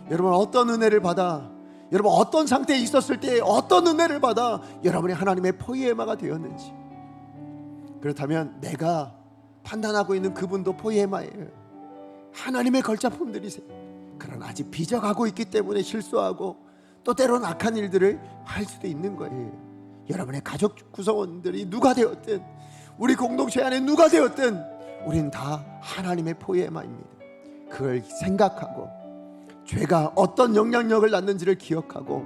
여러분 어떤 은혜를 받아, 여러분 어떤 상태에 있었을 때 어떤 은혜를 받아 여러분이 하나님의 포이에마가 되었는지. 그렇다면 내가 판단하고 있는 그분도 포이에마예요. 하나님의 걸작품들이세요. 그러나 아직 빚어가고 있기 때문에 실수하고 또 때로는 악한 일들을 할 수도 있는 거예요. 여러분의 가족 구성원들이 누가 되었든, 우리 공동체 안에 누가 되었든 우리는 다 하나님의 포에마입니다. 그걸 생각하고 죄가 어떤 영향력을 낳는지를 기억하고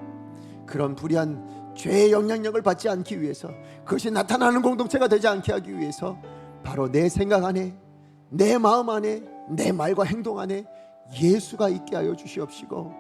그런 불의한 죄의 영향력을 받지 않기 위해서, 그것이 나타나는 공동체가 되지 않게 하기 위해서 바로 내 생각 안에, 내 마음 안에, 내 말과 행동 안에 예수가 있게 하여 주시옵시고,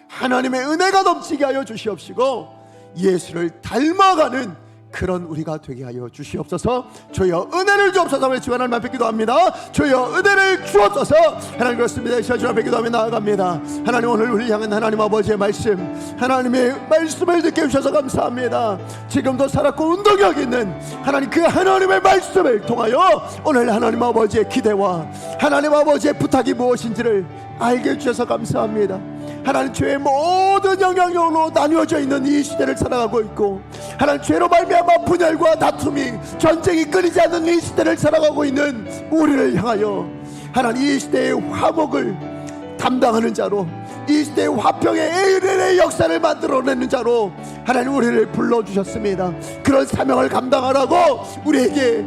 하나님의 은혜가 넘치게 하여 주시옵시고, 예수를 닮아가는 그런 우리가 되게 하여 주시옵소서. 주여 은혜를 주옵소서. 외치고 하나님 앞에 기도합니다. 주여 은혜를 주옵소서. 하나님 그렇습니다. 이 시간 주 앞에 기도하며 나아갑니다. 하나님, 오늘 우리를 향한 하나님 아버지의 말씀, 하나님의 말씀을 듣게 해주셔서 감사합니다. 지금도 살았고 운동력 있는 하나님, 그 하나님의 말씀을 통하여 오늘 하나님 아버지의 기대와 하나님 아버지의 부탁이 무엇인지를 알게 해주셔서 감사합니다. 하나님, 죄의 모든 영향력으로 나뉘어져 있는 이 시대를 살아가고 있고, 하나님 죄로 말미암아 분열과 다툼이, 전쟁이 끊이지 않는 이 시대를 살아가고 있는 우리를 향하여 하나님, 이 시대의 화목을 담당하는 자로, 이 시대의 화평의 에일의 역사를 만들어내는 자로 하나님 우리를 불러주셨습니다. 그런 사명을 감당하라고 우리에게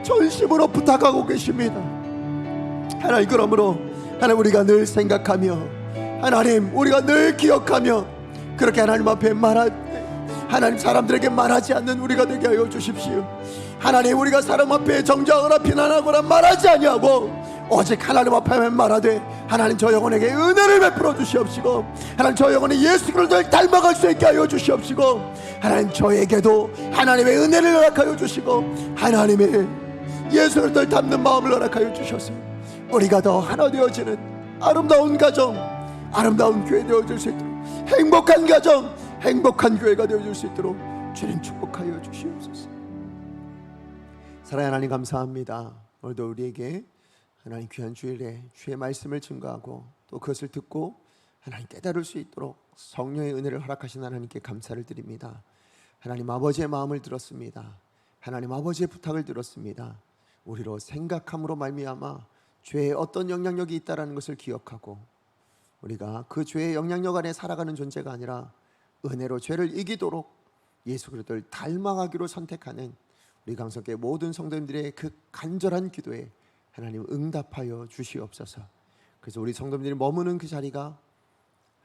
전심으로 부탁하고 계십니다. 하나님, 그러므로 하나님, 우리가 늘 생각하며, 하나님, 우리가 늘 기억하며 그렇게 하나님 앞에 하나님 사람들에게 말하지 않는 우리가 되게 하여 주십시오. 하나님, 우리가 사람 앞에 정죄하거나 비난하거나 말하지 아니하고 오직 하나님 앞에 말하되, 하나님 저 영혼에게 은혜를 베풀어 주시옵시고, 하나님 저 영혼이 예수 그리스도를 닮아갈 수 있게 하여 주시옵시고, 하나님 저에게도 하나님의 은혜를 허락하여 주시고 하나님의 예수 그리스도를 닮는 마음을 허락하여 주셔서 우리가 더 하나 되어지는 아름다운 가정, 아름다운 교회 되어질 수 있도록, 행복한 가정, 행복한 교회가 되어질 수 있도록 주님 축복하여 주시옵소서. 사랑하는 하나님, 감사합니다. 오늘도 우리에게 하나님 귀한 주일에 주의 말씀을 증거하고 또 그것을 듣고 하나님 깨달을 수 있도록 성령의 은혜를 허락하신 하나님께 감사를 드립니다. 하나님 아버지의 마음을 들었습니다. 하나님 아버지의 부탁을 들었습니다. 우리로 생각함으로 말미암아 죄에 어떤 영향력이 있다는 것을 기억하고, 우리가 그 죄의 영향력 안에 살아가는 존재가 아니라 은혜로 죄를 이기도록 예수 그리스도를 닮아가기로 선택하는 우리 강성교회 모든 성도님들의 그 간절한 기도에 하나님 응답하여 주시옵소서. 그래서 우리 성도님들이 머무는 그 자리가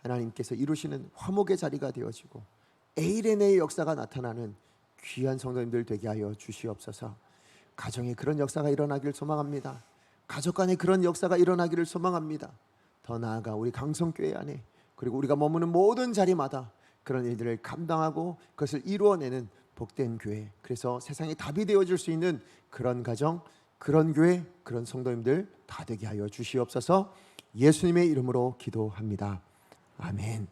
하나님께서 이루시는 화목의 자리가 되어지고 에이레네의 역사가 나타나는 귀한 성도님들 되게 하여 주시옵소서. 가정에 그런 역사가 일어나기를 소망합니다. 가족 간에 그런 역사가 일어나기를 소망합니다. 더 나아가 우리 강성교회 안에, 그리고 우리가 머무는 모든 자리마다 그런 일들을 감당하고 그것을 이루어내는 복된 교회, 그래서 세상에 답이 되어줄 수 있는 그런 가정, 그런 교회, 그런 성도님들 다 되게 하여 주시옵소서. 예수님의 이름으로 기도합니다. 아멘.